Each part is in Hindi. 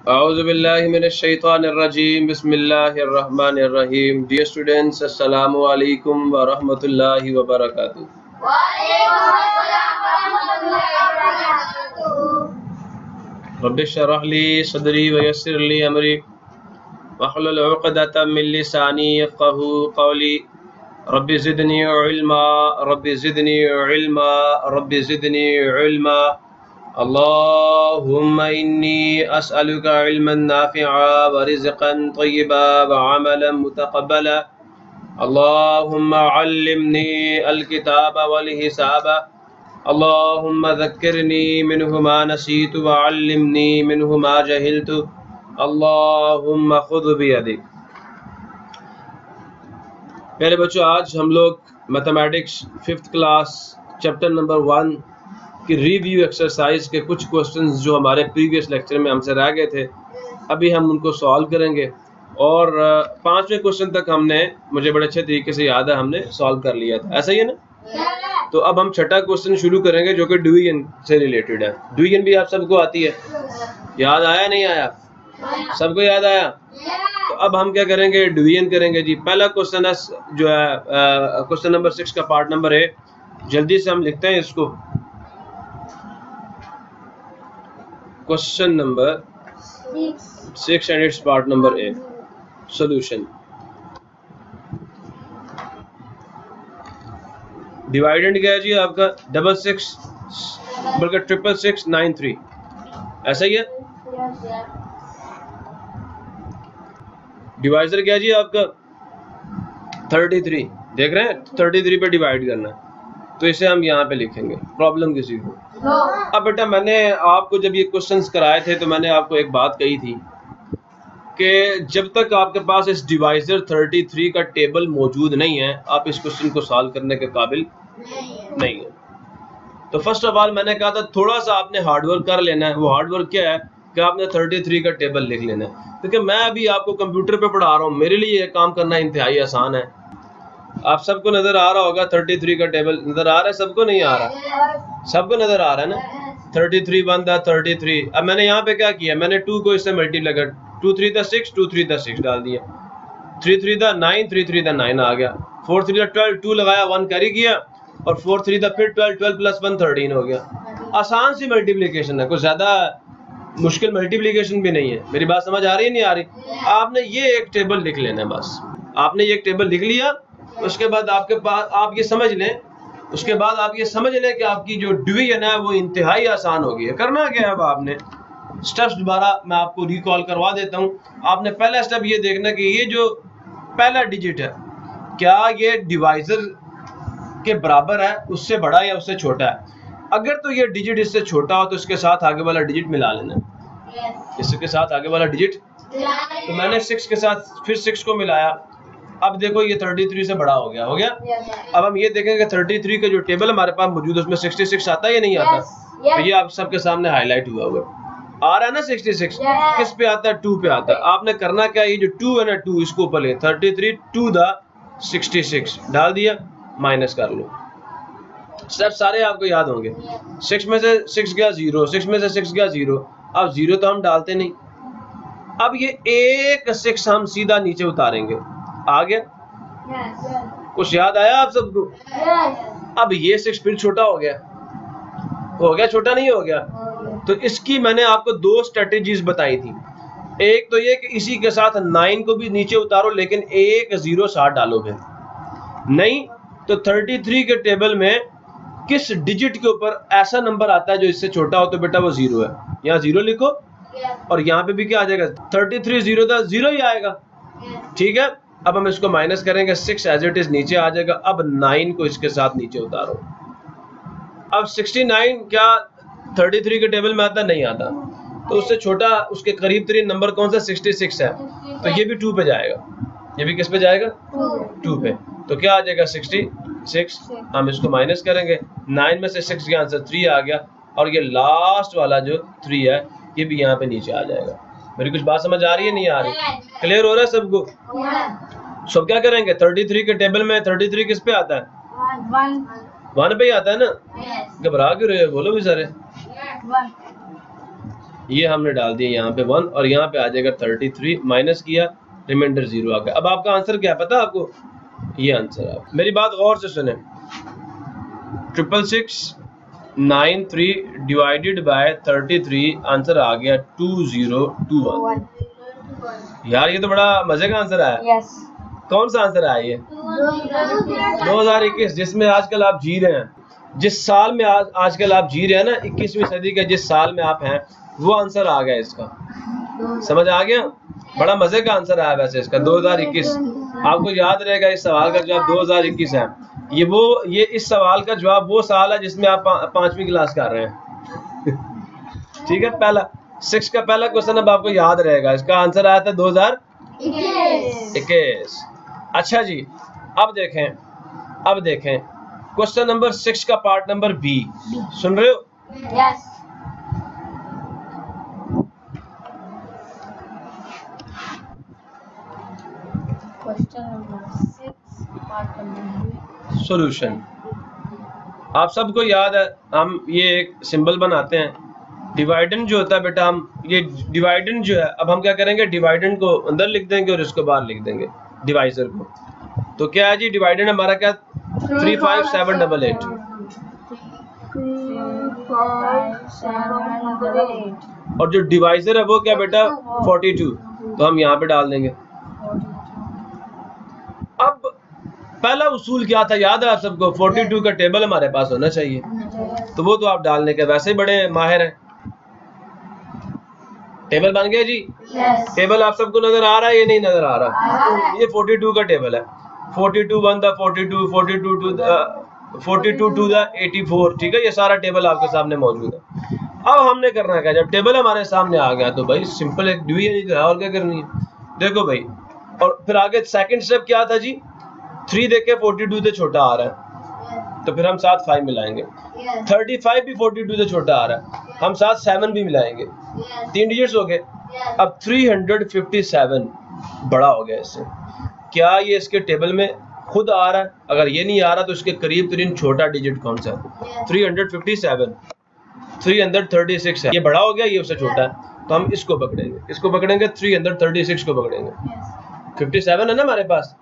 A'udzubillahi minash-shaytanir-rajim. Bismillahir-rahmanir-rahim. Dear students, assalamu alaikum wa rahmatullahi wa barakatuh. Wa alaikum assalam wa rahmatullahi wa barakatuh. Rabbi shrah li sadri wa yassir li amri wahlul 'uqdatam min lisani yafqahu qawli. Rabbi zidni ilma, Rabbi zidni ilma, Rabbi zidni ilma. Allahumma inni as'aluka ilman nafi'a wa rizqan tayyiba wa 'amalan mutaqabbala. Allahumma 'allimni al-kitaba wal hisaba. Allahumma dhakkirni minhu ma nasitu wa 'allimni minhu ma jahiltu. Allahumma khudh biyadik. प्यारे बच्चों, आज हम लोग mathematics 5th class chapter number 1 की रिव्यू एक्सरसाइज के कुछ क्वेश्चंस जो हमारे प्रीवियस लेक्चर में हमसे रह गए थे, अभी हम उनको सॉल्व करेंगे। और 5वें क्वेश्चन तक हमने, मुझे बड़े अच्छे तरीके से याद है, हमने सॉल्व कर लिया था, ऐसा ही है ना। तो अब हम छठा क्वेश्चन शुरू करेंगे जो कि डिवीजन से रिलेटेड है। डिवीजन भी आप सबको आती है, याद आया नहीं आया? सबको याद आया? तो अब हम क्या करेंगे, डिवीजन करेंगे जी। पहला क्वेश्चन है जो है क्वेश्चन नंबर 6 का पार्ट नंबर ए। जल्दी से हम लिखते हैं इसको। Question number 6 and it's part number A. Solution. Dividend क्या है जी आपका? 66 बल्कि 66693, ऐसा ही है। डिवाइजर क्या है जी आपका? 33। देख रहे हैं, 33 पे डिवाइड करना है, तो इसे हम यहाँ पे लिखेंगे। प्रॉब्लम किसी को? अब बेटा, मैंने आपको जब ये क्वेश्चंस कराए थे तो मैंने आपको एक बात कही थी कि जब तक आपके पास इस डिवाइजर 33 का टेबल मौजूद नहीं है, आप इस क्वेश्चन को सॉल्व करने के काबिल नहीं है। तो फर्स्ट ऑफ ऑल मैंने कहा था थोड़ा सा आपने हार्डवर्क कर लेना है। वो हार्डवर्क क्या है कि आपने 33 का टेबल लिख लेना है, क्योंकि मैं अभी आपको कंप्यूटर पे पढ़ा रहा हूँ, मेरे लिए ये काम करना इंतहाई आसान है। आप सबको नजर आ रहा होगा 33 का टेबल नजर आ रहा है? सबको नहीं आ रहा? सबको नजर आ रहा है ना। 33 1 था 33। अब मैंने यहाँ पे क्या किया, मैंने 2 को इससे मल्टीप्लाई कर, 2 3 था 6, 2 3 था 6 डाल दिया, 3 3 था 9, 3 3 था 9 आ गया, 4 3 था 12, 2 लगाया, 1 कैरी किया, और 4 3 था फिर 12, 12 प्लस 1 13 हो गया। आसान सी मल्टीप्लीकेशन है, कुछ ज्यादा मुश्किल मल्टीप्लीकेशन भी नहीं है। मेरी बात समझ आ रही है नहीं आ रही? आपने ये एक टेबल लिख लेना है बस। आपने ये एक टेबल लिख लिया, उसके बाद आपके पास आप ये समझ लें, उसके बाद आप ये समझ लें कि आपकी जो डिवीजन है वो इंतहाई आसान हो गई है। करना क्या है, अब आपने स्टेप्स दोबारा मैं आपको रिकॉल करवा देता हूँ। आपने पहला स्टेप ये देखना कि ये जो पहला डिजिट है, क्या ये डिवाइजर के बराबर है, उससे बड़ा या उससे छोटा है। अगर तो ये डिजिट इससे छोटा हो तो इसके साथ आगे वाला डिजिट मिला लेना। इसके साथ आगे वाला डिजिट, तो मैंने 6 के साथ फिर 6 को मिलाया। अब देखो ये 33 से बड़ा हो गया, हो गया। अब हम ये देखेंगे 33 का जो टेबल हमारे पास मौजूद है उसमें 66 आता है या नहीं आता? तो ये आप सबके सामने हाईलाइट हुआ हुआ आ रहा है ना। 66 किस पे आता है? 2 पे आता है। आपने करना क्या, ये जो 2 है ना, 2 इसको ऊपर ले, 33 2 दा 66 डाल दिया, माइनस कर लो। स्टेप सारे आपको याद होंगे। 6 में से 6 गया 0, 6 में से 6 गया 0। अब 0 तो हम डालते नहीं। अब ये एक 6 हम सीधा नीचे उतारेंगे, आ गया। कुछ याद आया आप सबको? अब ये 6 फिर छोटा हो गया, छोटा नहीं हो गया? तो इसकी मैंने आपको 2 स्ट्रेटेजीज बताई थी। एक तो ये कि इसी के साथ 9 को भी नीचे उतारो, लेकिन एक 0 साथ डालोगे। नहीं तो 33 के टेबल में किस डिजिट के ऊपर ऐसा नंबर आता है जो इससे छोटा हो, तो बेटा वो 0 है। यहाँ 0 लिखो, और यहाँ पे भी क्या आ जाएगा? 33 0 था, 0 ही आएगा। ठीक है। अब हम इसको माइनस करेंगे, 6 एज इट इज नीचे आ जाएगा। अब 9 को इसके साथ नीचे उतारो। अब 69 क्या 33 के टेबल में आता? नहीं आता। तो उससे छोटा, उसके करीब तरीन नंबर कौन सा? 66 है। तो ये भी 2 पे जाएगा। ये भी किस पे जाएगा? 2 पे। तो क्या आ जाएगा? 66। हम इसको माइनस करेंगे, 9 में से 6 का आंसर 3 आ गया, और ये लास्ट वाला जो 3 है ये भी यहाँ पे नीचे आ जाएगा। मेरी कुछ बात समझ आ रही है नहीं आ रही? क्लियर हो रहा है सबको? सब क्या करेंगे? 33 के टेबल में 33 किस पे आता है? 1 पे ही आता है ना। घबरा क्यों रहे हो? बोलो भी सारे। ये हमने डाल दिया यहाँ पे 1 और यहाँ पे आ जाएगा 33, माइनस किया, रिमाइंडर 0 आ गया। अब आपका आंसर क्या पता आपको? ये आंसर आप मेरी बात गौर से सुने, 66693 डिवाइडेड बाय 33, आंसर आ गया 2021। यार ये तो बड़ा मजे का आंसर आया। यस। कौन सा आंसर आया ये? 2021, जिसमें आजकल आप जी रहे हैं, जिस साल में आजकल आप जी रहे हैं ना, 21वीं सदी का जिस साल में आप हैं, वो आंसर आ गया इसका। समझ आ गया? बड़ा मजे का आंसर आया वैसे इसका 2021। आपको याद रहेगा इस सवाल का जवाब 2021 है। ये इस सवाल का जवाब वो साल है जिसमें आप 5वीं क्लास कर रहे हैं। ठीक है, पहला 6 का पहला क्वेश्चन अब आपको याद रहेगा, इसका आंसर आया था 2021। अच्छा जी, अब देखें क्वेश्चन नंबर 6 का पार्ट नंबर बी। सुन रहे हो? Yes. Question number 6 part number B, solution. आप सबको याद है, हम ये एक सिंबल बनाते हैं, डिवाइडेंड जो होता है बेटा, हम ये डिवाइडेंड जो है, अब हम क्या करेंगे, डिवाइडेंड को अंदर लिख देंगे और इसको बाहर लिख देंगे, डिवाइजर को। तो क्या है जी, डिवाइडेंड हमारा क्या, 35788। और जो डिवाइजर है वो क्या बेटा, 42। तो हम यहाँ पे डाल देंगे। अब पहला उसूल क्या था याद है आप सबको? 42 का टेबल हमारे पास होना चाहिए, तो वो तो आप डालने के वैसे ही बड़े माहिर हैं। टेबल बन गया जी। टेबल आप सबको नजर आ रहा है, ये नहीं नजर आ रहा? ये 42 का टेबल है। 42 1 द 42, 42 2 द 84। ठीक है, ये सारा टेबल आपके सामने मौजूद है। अब हमने करना क्या, जब टेबल हमारे सामने आ गया तो भाई सिंपल एक डिवीजन ही है, और क्या करनी है। देखो भाई, और फिर आगे सेकंड स्टेप क्या था जी, 3 देखे 42 से छोटा आ रहा है, तो फिर हम साथ 5 मिलाएंगे। 35 भी 42 से छोटा आ रहा है, हम साथ 7 भी मिलाएंगे। 3 डिजिट्स हो गए। अब 357 बड़ा हो गया इससे। क्या ये इसके टेबल में खुद आ रहा है? अगर ये नहीं आ रहा तो इसके करीब तरीन छोटा डिजिट कौन सा है? 357। 336 है, ये बड़ा हो गया, ये उससे छोटा है, तो हम इसको पकड़ेंगे। इसको पकड़ेंगे, 336 को पकड़ेंगे। 57 है ना हमारे पास,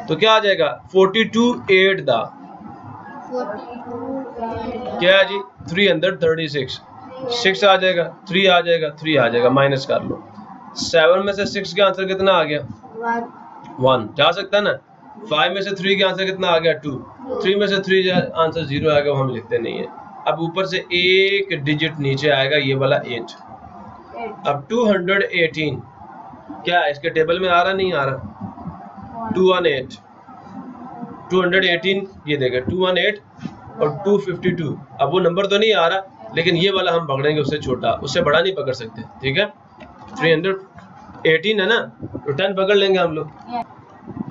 तो क्या आ जाएगा, 42 8 दा क्या है जी, 336। 6 आ जाएगा, 3 आ जाएगा, 3 आ जाएगा, माइनस कर लो। 7 में से 6 का आंसर कितना आ गया? 1 जा सकता है ना। 5 में से 3 का आंसर कितना आ गया? 2। 3 में से 3 आंसर 0 आएगा, वो हम लिखते नहीं है। अब ऊपर से एक डिजिट नीचे आएगा, ये वाला 8। अब 218 क्या है, इसके टेबल में आ रहा नहीं आ रहा? 218 218, ये देखें 218 और 252। अब वो नंबर तो नहीं आ रहा, लेकिन ये वाला हम पकड़ेंगे उससे छोटा, उससे बड़ा नहीं पकड़ सकते। ठीक है, 318 है ना, तो 10 पकड़ लेंगे हम लोग।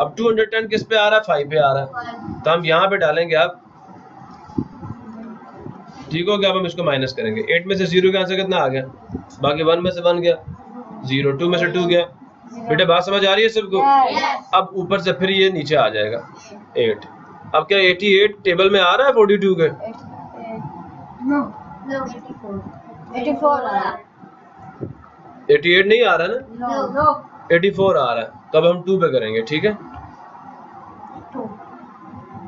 अब 210 किस पे आ रहा है? 5 पे आ रहा है, तो हम यहाँ पे डालेंगे। अब ठीक हो गया, अब हम इसको माइनस करेंगे। 8 में से 0 का आंसर कितना आ गया? बाकी 1 में से 1 गया, 0, 2 में से 2 गया। बेटा बात समझ आ रही है सबको? अब ऊपर से फिर ये नीचे आ जाएगा 8। अब क्या 88 टेबल में आ रहा है 42 के? 88 नहीं आ रहा ना, 84 आ रहा है। तब हम 2 पे करेंगे। ठीक है,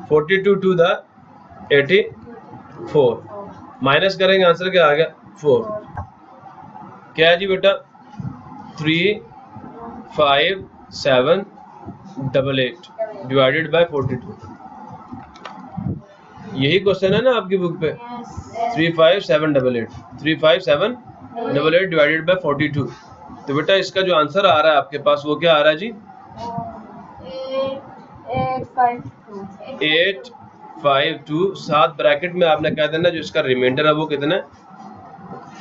42 2 द 84, माइनस करेंगे, आंसर क्या आ गया? 4। क्या है जी बेटा? 35788 डिवाइडेड बाय 42। यही क्वेश्चन है ना आपकी बुक पे? 35788 डिवाइडेड बाय 42। तो बेटा इसका जो आंसर आ रहा है आपके पास, वो क्या आ रहा है जी? 852। साथ ब्रैकेट में आपने कह देना जो इसका रिमाइंडर है वो कितना है?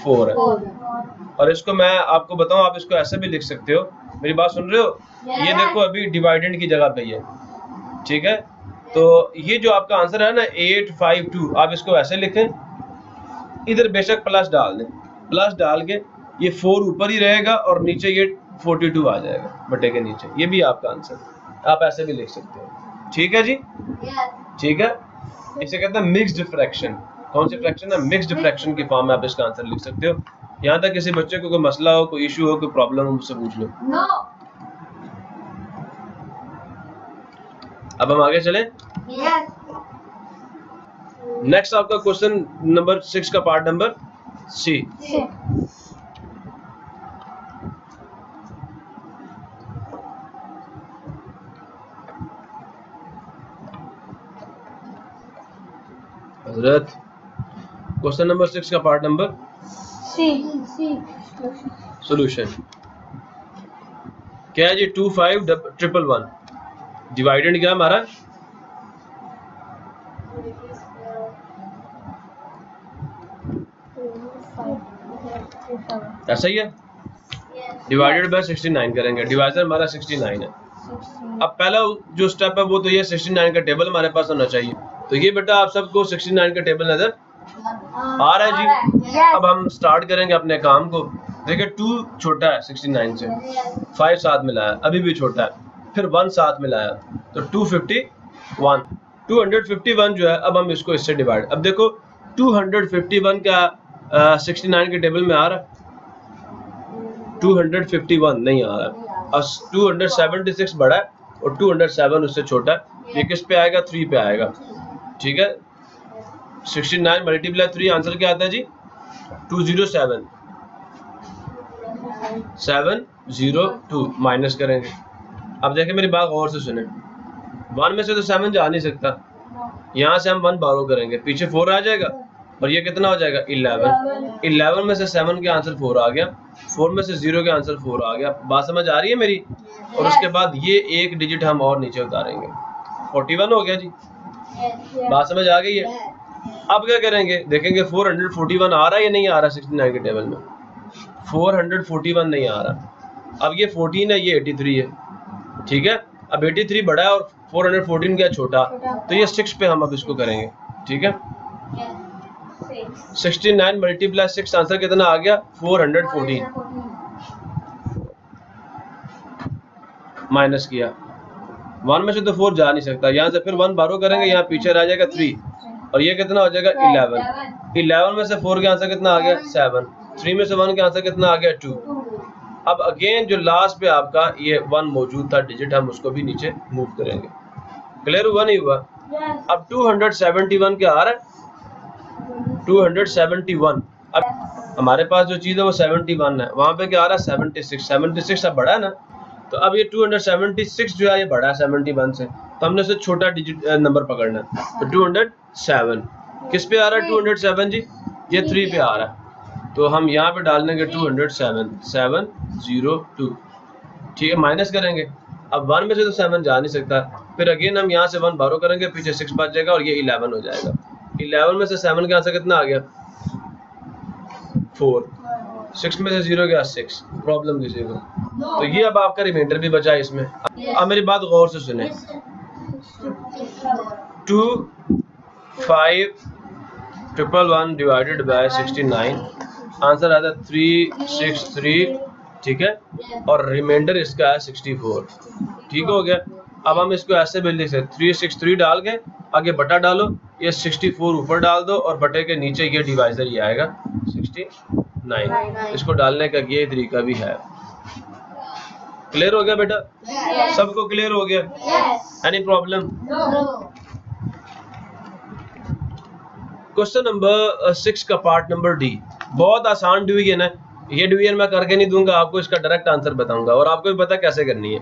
4 है। और इसको मैं आपको बताऊं, आप इसको ऐसे भी लिख सकते हो। मेरी बात सुन रहे हो? ये देखो अभी डिवाइडेंड की जगह पे ही है। ठीक है, तो ये जो आपका आंसर है ना 852, आप इसको ऐसे लिखें, इधर बेशक प्लस डाल दें। प्लस डाल के ये 4 ऊपर ही रहेगा और नीचे ये 42 आ जाएगा बटे के नीचे। ये भी आपका आंसर, आप ऐसे भी लिख सकते हो। ठीक है जी, ठीक है। इसे कहते हैं मिक्स्ड फ्रैक्शन। कौन सी फ्रैक्शन है? मिक्स्ड फ्रैक्शन की फॉर्म में आप इसका आंसर लिख सकते हो। यहाँ तक किसी बच्चे को कोई मसला हो, कोई इशू हो, कोई प्रॉब्लम हो, मुझसे पूछ लो। नो। अब हम आगे चले। यस। नेक्स्ट आपका क्वेश्चन नंबर 6 का पार्ट नंबर सी। हजरत क्वेश्चन नंबर 6 का पार्ट नंबर सी। सॉल्यूशन क्या है जी? 2511 डिवाइडेड क्या हमारा? ऐसा ही है, डिवाइडेड बाय 69 करेंगे। डिवाइजर हमारा 69 है। अब पहला जो स्टेप है वो तो ये 69 का टेबल हमारे पास होना चाहिए। तो ये बेटा आप सबको 69 का टेबल नजर आ रहा है जी। अब हम स्टार्ट करेंगे अपने काम को। देखिए 2 छोटा है 69 से, 5 साथ मिलाया अभी भी छोटा है, फिर 1 साथ मिलाया तो 251। 251 जो है अब हम इसको इससे डिवाइड। अब देखो 251 का 69 के टेबल में आ रहा है? 251 नहीं आ रहा। और 276 बड़ा है और 207 उससे छोटा है। ये किस पे आएगा? 3 पे आएगा। ठीक है, 69 मल्टीप्लाई 3 आंसर क्या आता है जी? 207 702 माइनस करेंगे। अब देखें मेरी बात गौर से सुने, 1 में से तो 7 जा नहीं सकता, यहाँ से हम 1 बारो करेंगे, पीछे 4 आ जाएगा और ये कितना हो जाएगा? 11। 11 में से 7 के आंसर 4 आ गया, 4 में से 0 के आंसर 4 आ गया। बात समझ आ रही है मेरी? और उसके बाद ये एक डिजिट हम और नीचे उतारेंगे, 41 हो गया जी। बात समझ आ गई है? अब क्या करेंगे? देखेंगे 441 आ रहा है या नहीं आ रहा? 69 के टेबल में 441 नहीं आ रहा। अब ये 14 है, ये 83 है। ठीक है, अब 83 बड़ा है और 414 क्या छोटा, तो ये 6 पे हम अब इसको करेंगे। ठीक है, 69 मल्टीप्लाई 6 आंसर कितना आ गया? 414 माइनस किया, 1 में से तो 4 जा नहीं सकता, यहाँ से फिर 1 बारो करेंगे, यहाँ पीछे रह जाएगा 3 और ये कितना हो जाएगा? 11। 11 में से 4 के आंसर कितना आ गया? 7। 3 में से 1 के आंसर कितना आ गया? 2। अब अगेन जो लास्ट पे आपका ये 1 मौजूद था डिजिट, हम उसको भी नीचे मूव करेंगे। क्लियर हुआ नहीं हुआ? अब 271 क्या आ रहा है? 271। अब हमारे पास जो चीज़ है वो 71 है, वहाँ पे क्या आ रहा है? 76। 76 अब बड़ा है ना, तो अब ये 276 जो है ये बड़ा है 71 से, तो हमने उसे छोटा डिजिट नंबर पकड़ना है। तो 207 किस पे आ रहा है? 207 जी, ये 3 पे आ रहा है, तो हम यहाँ पे डाल देंगे 207 702। ठीक है, माइनस करेंगे। अब 1 में से तो 7 जा नहीं सकता, फिर अगेन हम यहाँ से 1 बारो करेंगे, पीछे 6 बच जाएगा और ये 11 हो जाएगा। 11 में से 7 का आंसर कितना आ गया? 4। 6 में से 0 गया 6। प्रॉब्लम किसी को? तो ये अब आपका रिमाइंडर भी बचा है इसमें। अब मेरी बात गौर से सुने, 2511 डिवाइडेड बाय 69 आंसर आता है 363। ठीक है, और रिमाइंडर इसका है 64। ठीक हो गया। अब हम इसको ऐसे भी लिख सकते, 363 डाल के आगे बटा डालो, ये 64 ऊपर डाल दो और बटे के नीचे ये डिवाइजर ये आएगा 69। इसको डालने का ये तरीका भी है। क्लियर हो गया बेटा? सबको क्लियर हो गया? Any problem? क्वेश्चन नंबर 6 का पार्ट नंबर डी। बहुत आसान डिवीजन है, ये डिवीजन मैं करके नहीं दूंगा आपको, इसका डायरेक्ट आंसर बताऊंगा और आपको भी पता कैसे करनी है।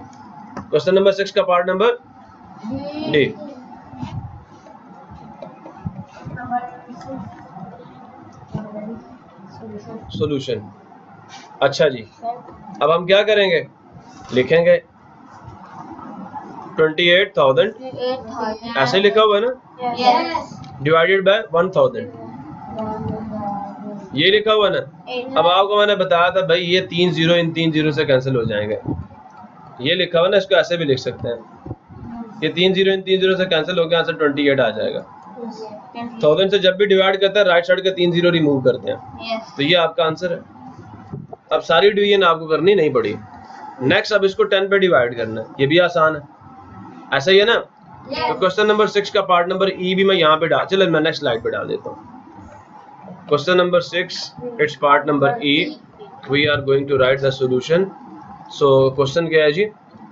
क्वेश्चन नंबर 6 का पार्ट नंबर डी। सॉल्यूशन। अच्छा जी, अब हम क्या करेंगे? लिखेंगे 28,000 ऐसे लिखा हुआ है ना, डिवाइडेड बाय 1000 ये लिखा हुआ ना। अब आपको मैंने बताया था भाई ये 3 0 इन 3 0 से कैंसिल हो जाएंगे, ये लिखा हुआ ना, इसको ऐसे भी लिख सकते हैं, ये 3 0 इन 3 0 से कैंसिल हो गया, आंसर 28 आ जाएगा। 1000 से जब भी डिवाइड करते हैं राइट साइड के 3 0 रिमूव करते हैं, तो ये आपका आंसर है। अब सारी डिवीजन आपको करनी नहीं पड़ी। नेक्स्ट अब इसको 10 पे डिवाइड करना है, ये भी आसान है, ऐसा ही है ना। तो क्वेश्चन नंबर 6 का पार्ट नंबर ई भी मैं यहाँ पे डाल, चलो मैं नेक्स्ट स्लाइड पे डाल देता हूँ। Question number 6, it's part number E. We are going to write the solution. So question क्या है जी?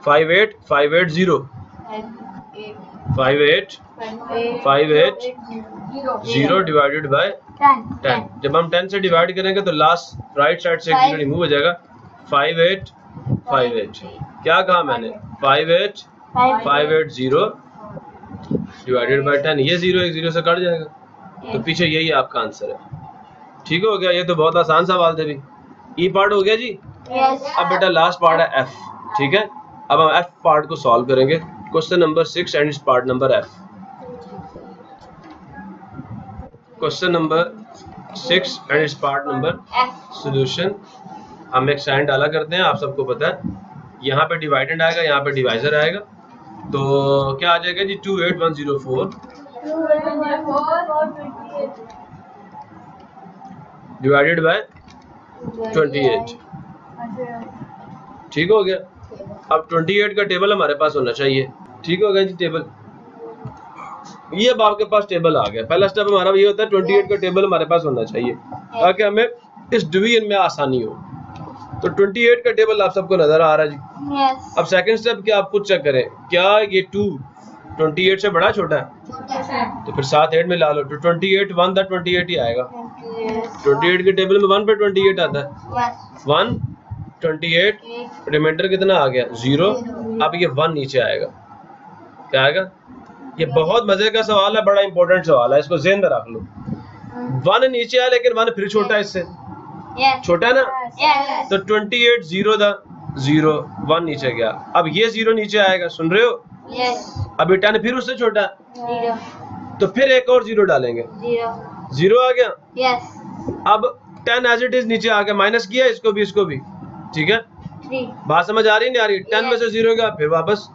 58580 divided by 10. जब हम 10 से डिवाइड करेंगे तो लास्ट राइट साइड से एक जीरो रिमूव हो जाएगा. 5858. क्या कहा मैंने? 58580 डिवाइडेड बाय 10. ये जीरो एक जीरो से कट जाएगा, तो पीछे यही आपका आंसर है. ठीक हो गया. ये तो बहुत आसान सवाल थे भी. ई पार्ट हो गया जी. अब बेटा लास्ट पार्ट है एफ. ठीक है, अब हम एफ पार्ट को सॉल्व करेंगे. Question number 6 and part number F. Question number 6 and part number solution. हम एक साइन डाला करते हैं, आप सबको पता है. यहाँ पे डिवाइडेंड आएगा, यहाँ पे डिवाइजर आएगा, तो क्या आ जाएगा जी? 28104 डिवाइडेड बाय 28. ठीक हो गया. अब 28 का टेबल हमारे पास होना चाहिए. ठीक हो गया जी टेबल. ये अब आपके पास टेबल आ गया. पहला स्टेप हमारा ये होता है 28 का टेबल हमारे पास होना चाहिए ताकि हमें इस डिवीजन में आसानी हो. तो 28 का टेबल आप सबको नजर आ रहा है जी. अब सेकंड स्टेप क्या, आप खुद चेक करें क्या ये 2 28 से बड़ा छोटा है, तो फिर साथ 8 में ला लो. तो 28 1 था 28 ही आएगा. 28 के टेबल में 1 पे 28 आता है. 1 28 रिमाइंडर कितना आ गया? 0. अब ये 1 नीचे आएगा. क्या आएगा? ये बहुत मजे का सवाल है, बड़ा इंपॉर्टेंट सवाल है, इसको ज़हन में रख लो. 1 नीचे आया लेकिन 1 फिर छोटा है इससे. छोटा है ना. तो 28 0 था, 0 1 नीचे गया. अब ये 0 नीचे आएगा. सुन रहे हो? अब 10 फिर उससे छोटा, तो फिर एक और 0 डालेंगे. 0 आ गया. अब 10 एज इट इज नीचे आ गया. माइनस किया इसको भी इसको भी. ठीक है, बात समझ आ रही नहीं आ रही? 10 में से 0 गया, फिर वापस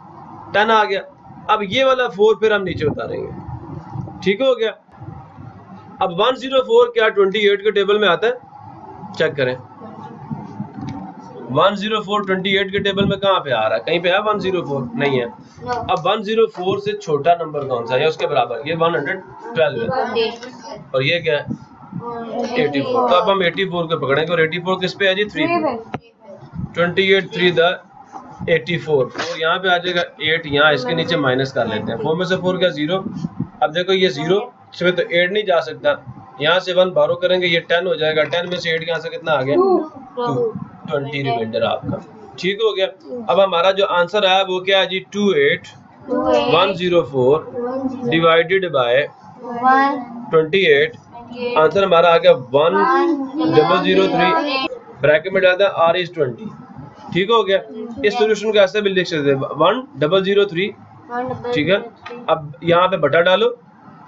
10 आ गया. अब ये वाला 4 फिर हम नीचे उतारेंगे. ठीक हो गया. अब 104 क्या 28 के टेबल में आता है? चेक करें. 104 28 के टेबल में कहाँ पे आ रहा है? कहीं पे है 104? नहीं है. अब 104 से छोटा नंबर कौन सा है या उसके बराबर? ये 112 है. और ये क्या है? 84. तो अब हम 84 को पकड़ेंगे. और 84 किस पे है जी? 3 पे. 28 3 द 84. और यहाँ पे आ जाएगा 8. यहाँ इसके नीचे माइनस कर लेते हैं. 4 में से 4 क्या? 0. अब देखो ये 0 इसमें तो 8 नहीं जा सकता. यहाँ से 1 बारो करेंगे, ये 10 हो जाएगा. 10 में से 8 यहाँ से कितना आ गया? 2. 20 रिमाइंडर आपका. ठीक हो गया. अब हमारा जो आंसर आया वो क्या है जी? 28104 डिवाइडेड बाय 28. आंसर हमारा आ गया 1003. ब्रैकेट में डालता है R is 20. ठीक हो गया. इस सोल्यूशन को ऐसे भी लिख सकते हैं 1003. ठीक है. अब यहाँ पे बटा डालो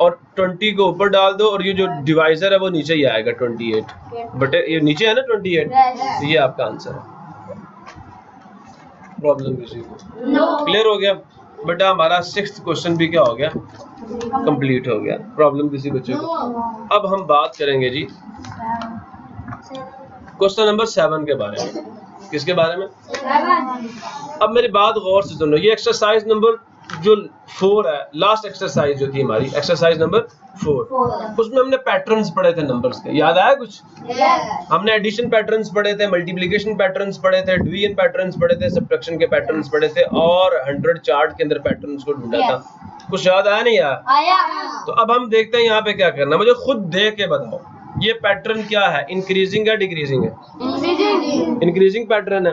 और 20 को ऊपर डाल दो और ये जो डिवाइजर है वो नीचे ही आएगा 28. बटे ये नीचे है ना 28. तो ये आपका आंसर है. प्रॉब्लम किसी को क्लियर हो गया? बेटा हमारा 6th क्वेश्चन भी क्या हो गया? कंप्लीट हो गया. प्रॉब्लम किसी बच्चे को? अब हम बात करेंगे जी क्वेश्चन नंबर 7 के बारे में. किसके बारे में? अब मेरी बात गौर से सुनो. ये एक्सरसाइज नंबर जो 4 है, लास्ट एक्सरसाइज जो थी हमारी, एक्सरसाइज नंबर 4, उसमें हमने पैटर्न्स पढ़े थे नंबर्स के. याद आया कुछ? हमने एडिशन पैटर्न्स पढ़े थे, मल्टीप्लिकेशन पैटर्न्स पढ़े थे, डिवीजन पैटर्न्स पढ़े थे, सब्ट्रैक्शन के पैटर्न्स पढ़े थे और 100 चार्ट के अंदर पैटर्न्स को ढूंढा था. कुछ याद आया नहीं यार? तो अब हम देखते हैं यहाँ पे क्या करना. मुझे खुद देख के बताओ ये पैटर्न क्या है? इंक्रीजिंग है डिक्रीजिंग है? इंक्रीजिंग पैटर्न है.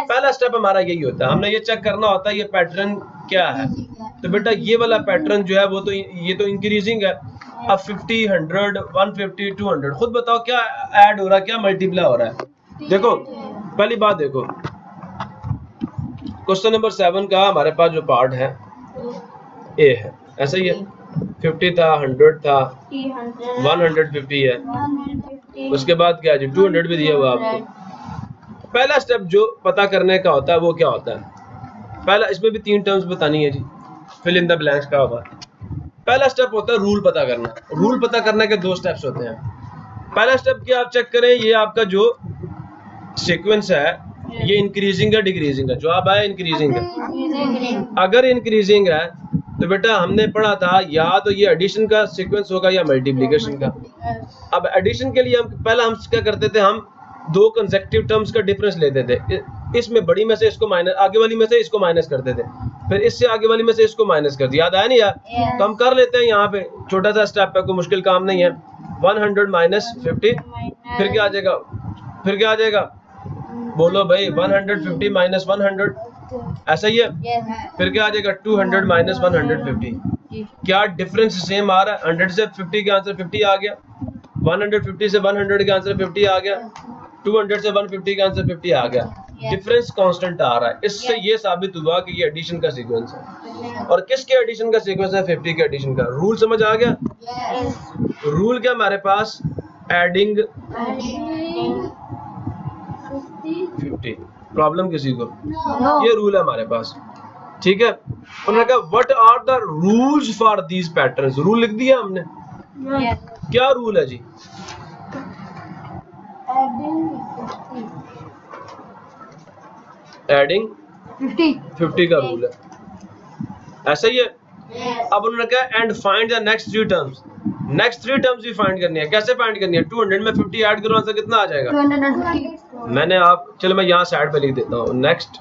पहला स्टेप हमारा यही होता है, हमने ये चेक करना होता है ये पैटर्न क्या है. तो बेटा ये वाला पैटर्न जो है वो तो ये तो इंक्रीजिंग है. अब 50 100 150 200 खुद बताओ क्या ऐड हो रहा है, क्या मल्टीप्लाई हो रहा है? देखो पहली बात देखो, क्वेश्चन नंबर 7 का हमारे पास जो पार्ट है ए है, ऐसा ही है. 50 था, 100 था, 150 है. उसके बाद क्या जी? 200 भी दिया हुआ आपको. पहला स्टेप जो पता करने का होता है वो क्या होता है? पहला, इसमें भी 3 टर्म्स बतानी है जी. फिल इन द ब्लैंक्स का होगा. पहला स्टेप होता है रूल पता करना. रूल पता करने के 2 स्टेप्स होते हैं. पहला स्टेप क्या आप चेक करें, ये आपका जो सीक्वेंस है ये इंक्रीजिंग है डिक्रीजिंग है? जवाब आया इंक्रीजिंग है. अगर इंक्रीजिंग है तो बेटा हमने पढ़ा था या तो ये एडिशन का सीक्वेंस होगा या मल्टीप्लिकेशन का. अब एडिशन के लिए हम पहले हम क्या करते थे, हम दो कंसेक्टिव टर्म्स का डिफरेंस लेते थे, इसमें बड़ी में से इसको माइनस, आगे वाली में से इसको माइनस करते थे, फिर इससे आगे वाली में से इसको माइनस कर दिया। याद आया नहीं यार? तो हम कर लेते हैं यहाँ पे, छोटा सा स्टेप है, कोई मुश्किल काम नहीं है। 100 माइनस 50 फिर क्या आ जाएगा, फिर क्या आ जाएगा, बोलो भाई, 150 माइनस 100, ऐसा ही है। फिर क्या आ जाएगा, 200 माइनस 150। क्या डिफरेंस सेम आ रहा है? 100 से 50 के आंसर 50 आ गया, 150 से 100 के आंसर 50 आ गया, 200 से 150 के आंसर 50 आ गया। डिफरेंस कांस्टेंट आ रहा है। इससे ये साबित हुआ कि ये एडिशन का सीक्वेंस है। और किसके एडिशन का सीक्वेंस है? 50 के एडिशन का। रूल समझ आ गया? रूल क्या हमारे पास, एडिंग 50। प्रॉब्लम किसी को? ये रूल है हमारे पास, ठीक है। उन्होंने कहा what are the rules for these patterns. Rule लिख दिया हमने। क्या रूल है जी? एडिंग 50 का रूल है, ऐसा ही है। अब उन्होंने कहा and find the next 3 terms. Next 3 terms भी फाइंड करनी है। कैसे फाइंड करनी है? 200 में 50 ऐड करो, आंसर कितना आ जाएगा? 250। मैंने आप, चलो मैं यहाँ साइड पे लिख देता हूँ, नेक्स्ट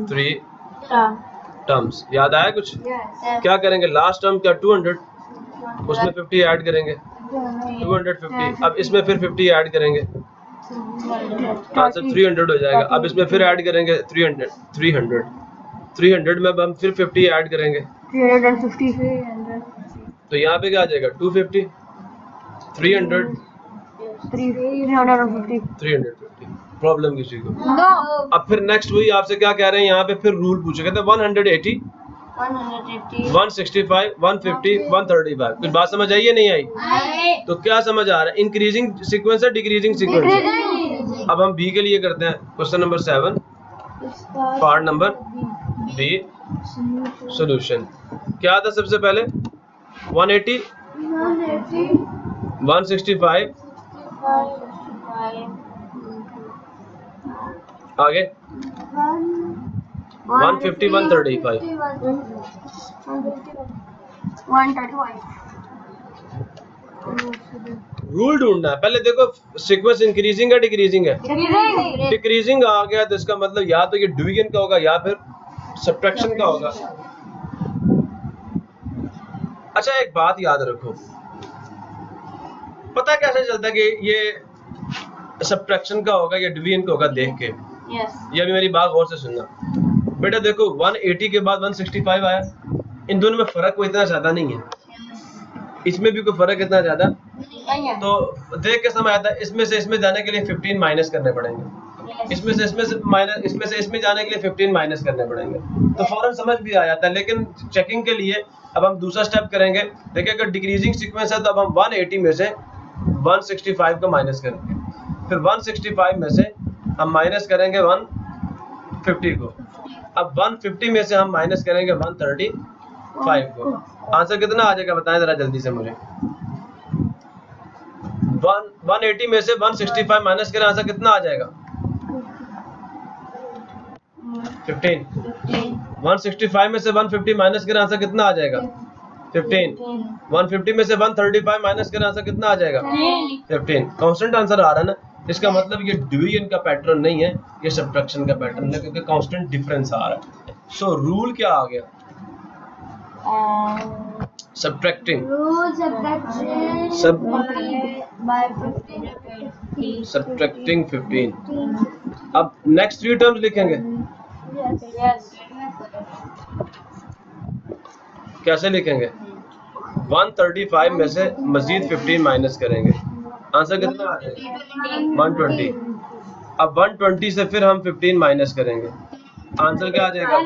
3 टर्म्स। याद आया कुछ? क्या करेंगे? लास्ट टर्म क्या, 200, उसमें 50 ऐड करेंगे, 250। अब इसमें फिर 50 ऐड करेंगे, आंसर 300 हो जाएगा। अब इसमें फिर ऐड करेंगे 300 में अब हम फिर 50 ऐड करेंगे, 350। तो यहाँ पे क्या आ जाएगा? 250, 300, 350। प्रॉब्लम किसी को? अब फिर नेक्स्ट वही आपसे क्या कह रहे हैं, यहाँ पे फिर रूल पूछे, कहते हैं 180, 165, 150, 135। कुछ बात समझ आई है नहीं आई? तो क्या समझ आ रहा है? इंक्रीजिंग सीक्वेंस है, डिक्रीजिंग सीक्वेंस है। अब हम बी के लिए करते हैं, question number 7, part number B, solution. क्या था सबसे पहले? 180, 165, आगे 150, 135। रूल ढूंढना है। पहले देखो सीक्वेंस इंक्रीजिंग है, डिक्रीजिंग है? डिक्रीजिंग आ गया तो इसका मतलब या तो ये डिवीजन का होगा या फिर सब्ट्रैक्शन का होगा। अच्छा एक बात याद रखो, पता कैसे चलता है कि ये सब्ट्रैक्शन का होगा या डिवीजन का होगा? देख के, ये अभी मेरी बात गौर से सुनना बेटा। देखो 180 के बाद 165 आया, इन दोनों में फर्क कोई इतना ज्यादा नहीं है, इसमें भी कोई फर्क इतना ज्यादा, तो देख के समझ आता है। इसमें से इसमें जाने के लिए 15 माइनस करने पड़ेंगे, इसमें से माइनस, इसमें से इसमें जाने के लिए 15 माइनस करने पड़ेंगे, तो फौरन समझ भी आ जाता है। लेकिन चेकिंग के लिए अब हम दूसरा स्टेप करेंगे। देखिए अगर डिक्रीजिंग सीक्वेंस है तो अब हम 180 में से 165 को माइनस करेंगे, फिर 165 में से हम माइनस करेंगे 150 को, अब 150 में से हम माइनस करेंगे 135 को। आंसर कितना आ जाएगा बताएं जरा जल्दी से मुझे। 180 में से 165 माइनस करें, आंसर कितना आ जाएगा? 15। 165 में से 150 माइनस करें, आंसर कितना आ जाएगा? 15। 150 में से 135 माइनस करें, आंसर कितना आ जाएगा? 15। कांस्टेंट आंसर आ रहा है ना, इसका मतलब ये डिवीजन का पैटर्न नहीं है, ये सब्ट्रैक्शन का पैटर्न है, क्योंकि कांस्टेंट डिफरेंस आ रहा है। सो रूल क्या आ गया? Subtracting, subtracting 15। अब नेक्स्ट 3 टर्म्स लिखेंगे। कैसे लिखेंगे? 135 में से मजीद 15 माइनस करेंगे, आंसर कितना आ जाएगा? 120। अब 120 से फिर हम 15 माइनस करेंगे, आंसर क्या आ जाएगा?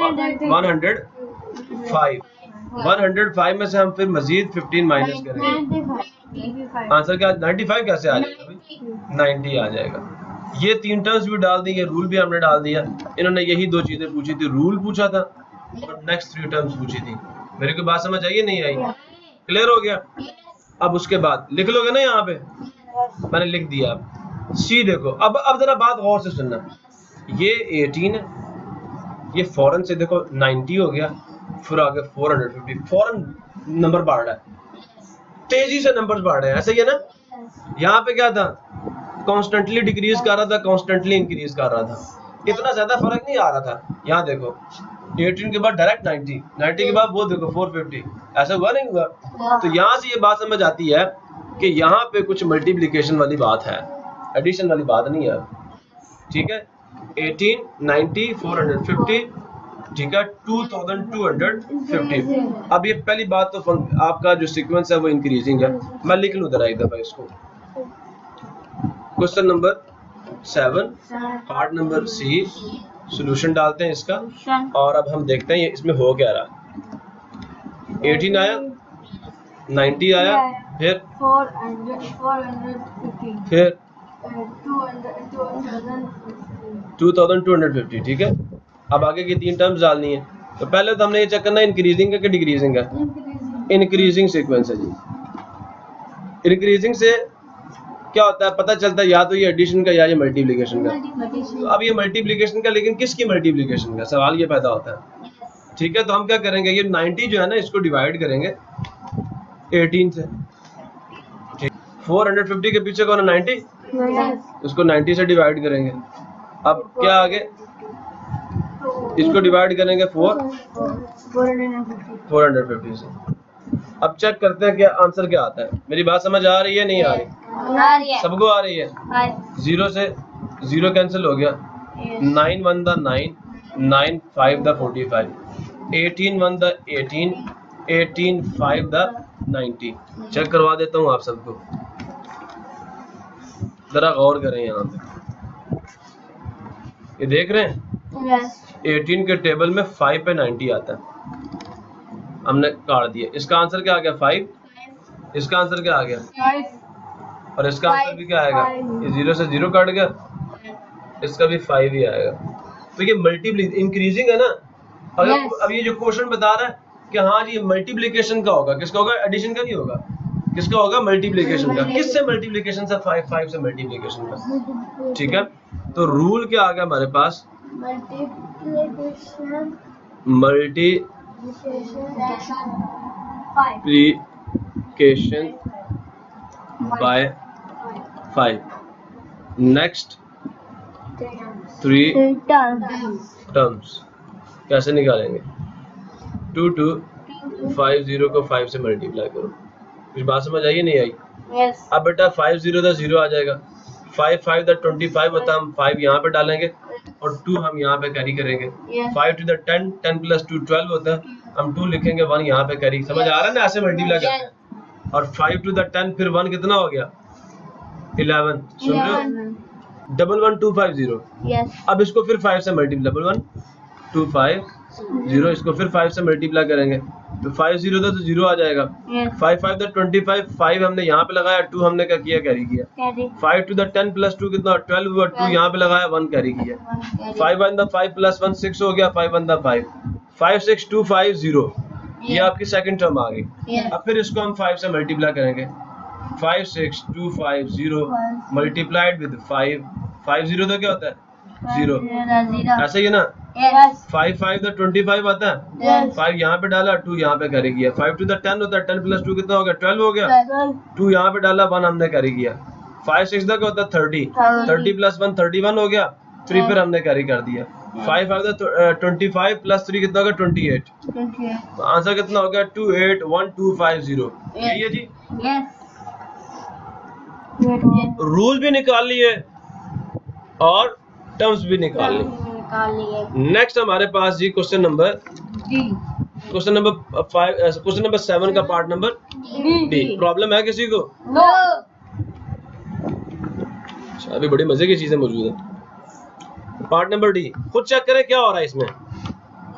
105। 105 में से हम फिर मजीद 15 माइनस करेंगे, आंसर क्या? 95 कैसे आ जाएगा? 90 आ जाएगा। ये 3 टर्म्स भी डाल दी, ये रूल भी हमने डाल दिया। इन्होंने यही 2 चीजें पूछी थी, रूल पूछा था और नेक्स्ट 3 टर्म्स पूछी थी। मेरे को बात समझ आई नहीं आई? क्लियर हो गया? अब उसके बाद लिख लोगे ना, यहाँ पे मैंने लिख दिया। अब सी देखो, अब जरा बात गौर से सुनना। ये 18 है, ये फौरन से देखो 90 हो गया, फिर आगे 450, फौरन नंबर बढ़ रहा है। तेजी से नंबर्स बढ़ रहे हैं, ऐसा ही है ना। यहाँ पे क्या था, कॉन्स्टेंटली डिक्रीज कर रहा था, कॉन्स्टेंटली इंक्रीज कर रहा था, इतना ज्यादा फर्क नहीं आ रहा था। यहाँ देखो 18 के बाद डायरेक्ट 90, 90 के बाद वो देखो 450, ऐसा हुआ नहीं हुआ। तो यहाँ से ये बात समझ आती है कि यहाँ पे कुछ मल्टीप्लिकेशन वाली बात है, एडिशन वाली बात नहीं है। ठीक है, 18, 90, 450, ठीक है, 2250। अब ये पहली बात तो आपका जो सीक्वेंस है वो इंक्रीजिंग है। मैं लिख लूँ जरा एक दफा इसको। Question number 7 part number C, solution डालते हैं इसका और अब हम देखते हैं ये इसमें हो क्या रहा। 18 आया, 90 आया, फिर 2250। ठीक है, अब आगे की 3 टर्म्स डालनी है। तो पहले तो हमने ये चेक करना है इंक्रीजिंग है कि डिक्रीजिंग है। इंक्रीजिंग सीक्वेंस है जी। इंक्रीजिंग से क्या होता है, पता चलता है या तो ये एडिशन का या ये मल्टीप्लिकेशन का। तो अब ये मल्टीप्लिकेशन का, लेकिन किसकी मल्टीप्लिकेशन का, सवाल ये पैदा होता है। ठीक है, तो हम क्या करेंगे, ये 90 जो है ना इसको डिवाइड करेंगे 18 से। ठीक, 450 के पीछे कौन है 90, उसको 90 से डिवाइड करेंगे। अब क्या आगे, इसको डिवाइड करेंगे 450 से। अब चेक करते हैं क्या आंसर क्या आता है। मेरी बात समझ आ रही है, नहीं आ रही? सबको आ रही है। 0 से 0 कैंसिल हो गया, 9 1 द 9, 9 5 द 45, 18 1 द 18, 18 5 द 90। चेक करवा देता हूँ आप सबको, जरा गौर करें। यहाँ पे ये देख रहे हैं, 18 के टेबल में 5 पे 90 आता है, हमने काट दिया। इसका आंसर क्या आ गया 5, इसका आंसर क्या आ गया 5, और इसका आंसर भी क्या आएगा, ये 0 से 0 कट गया, इसका भी 5 ही आएगा। तो ये मल्टीप्लिकेशन इंक्रीजिंग है ना। अगर अब ये जो क्वेश्चन बता रहा है कि हाँ जी मल्टीप्लिकेशन का होगा, किसका होगा, एडिशन का नहीं होगा, किसका होगा, मल्टीप्लिकेशन का। किससे मल्टीप्लिकेशन से, 5 से मल्टीप्लिकेशन का। ठीक है, तो रूल क्या आ गया हमारे पास, मल्टीप्लिकेशन बाय 5। नेक्स्ट 3 टर्म्स कैसे निकालेंगे, 2 2 5 0 को 5 से मल्टीप्लाई करो। कुछ बात समझ आई नहीं आई? अब बेटा 5 0 द 0 आ जाएगा, 5 5 द 25 होता है, हम 5 यहाँ पे डालेंगे और 2 हम यहाँ पे कैरी करेंगे। 5 to the 10, 10 plus 2 12 होता है, हम 2 लिखेंगे, 1 यहाँ पे कैरी। समझ आ रहा है ना, ऐसे मल्टीप्लाई करते हैं। और 5 to the 10 फिर 1 कितना हो गया 11, सुन रहे हो, 11250। अब इसको फिर 5 से मल्टीप्लाई, 11250, इसको फिर 5 से मल्टीप्लाई करेंगे तो 5 0 था तो 0 आ जाएगा। 5 5 द 25, 5 हमने यहाँ पे लगाया, 2 हमने क्या किया, कैरी किया। 5 to the 10 plus 2 कितना 12 हुआ, 2 यहाँ पे लगाया, 1 कैरी किया। 5 1 द 5 plus 1 6 हो गया, 5 1 द 5, 5 6 2 5 0, ये आपकी सेकंड टर्म आ गई। अब फिर इसको हम 5 से मल्टीप्लाई करेंगे, 5 6 2 5 0 मल्टीप्लाइड विद 5, 5 0 तो क्या होता है 0, ऐसे ही है ना। 5 5 द 25 आता है, 5 यहाँ पे डाला, 2 यहाँ पे कैरी किया। 5 to the 10 होता है, 10 plus 2 कितना हो गया 12 हो गया, 2 यहाँ पे डाला, 1 हमने कैरी किया। 5 6 द क्या होता है 30, 30 plus 1 31 हो गया, 3 फिर हमने कैरी कर दिया। 5 5 द 25 plus 3 कितना होगा 28, तो आंसर कितना हो गया 281250। यही है जी। रूल भी निकाल लिए और टर्म्स भी निकाल ली। नेक्स्ट हमारे पास जी क्वेश्चन नंबर 7 का पार्ट नंबर डी। प्रॉब्लम है किसी को? अच्छा, अभी बड़ी मजे की चीजें मौजूद है। पार्ट नंबर डी, खुद चेक करें क्या हो रहा है इसमें,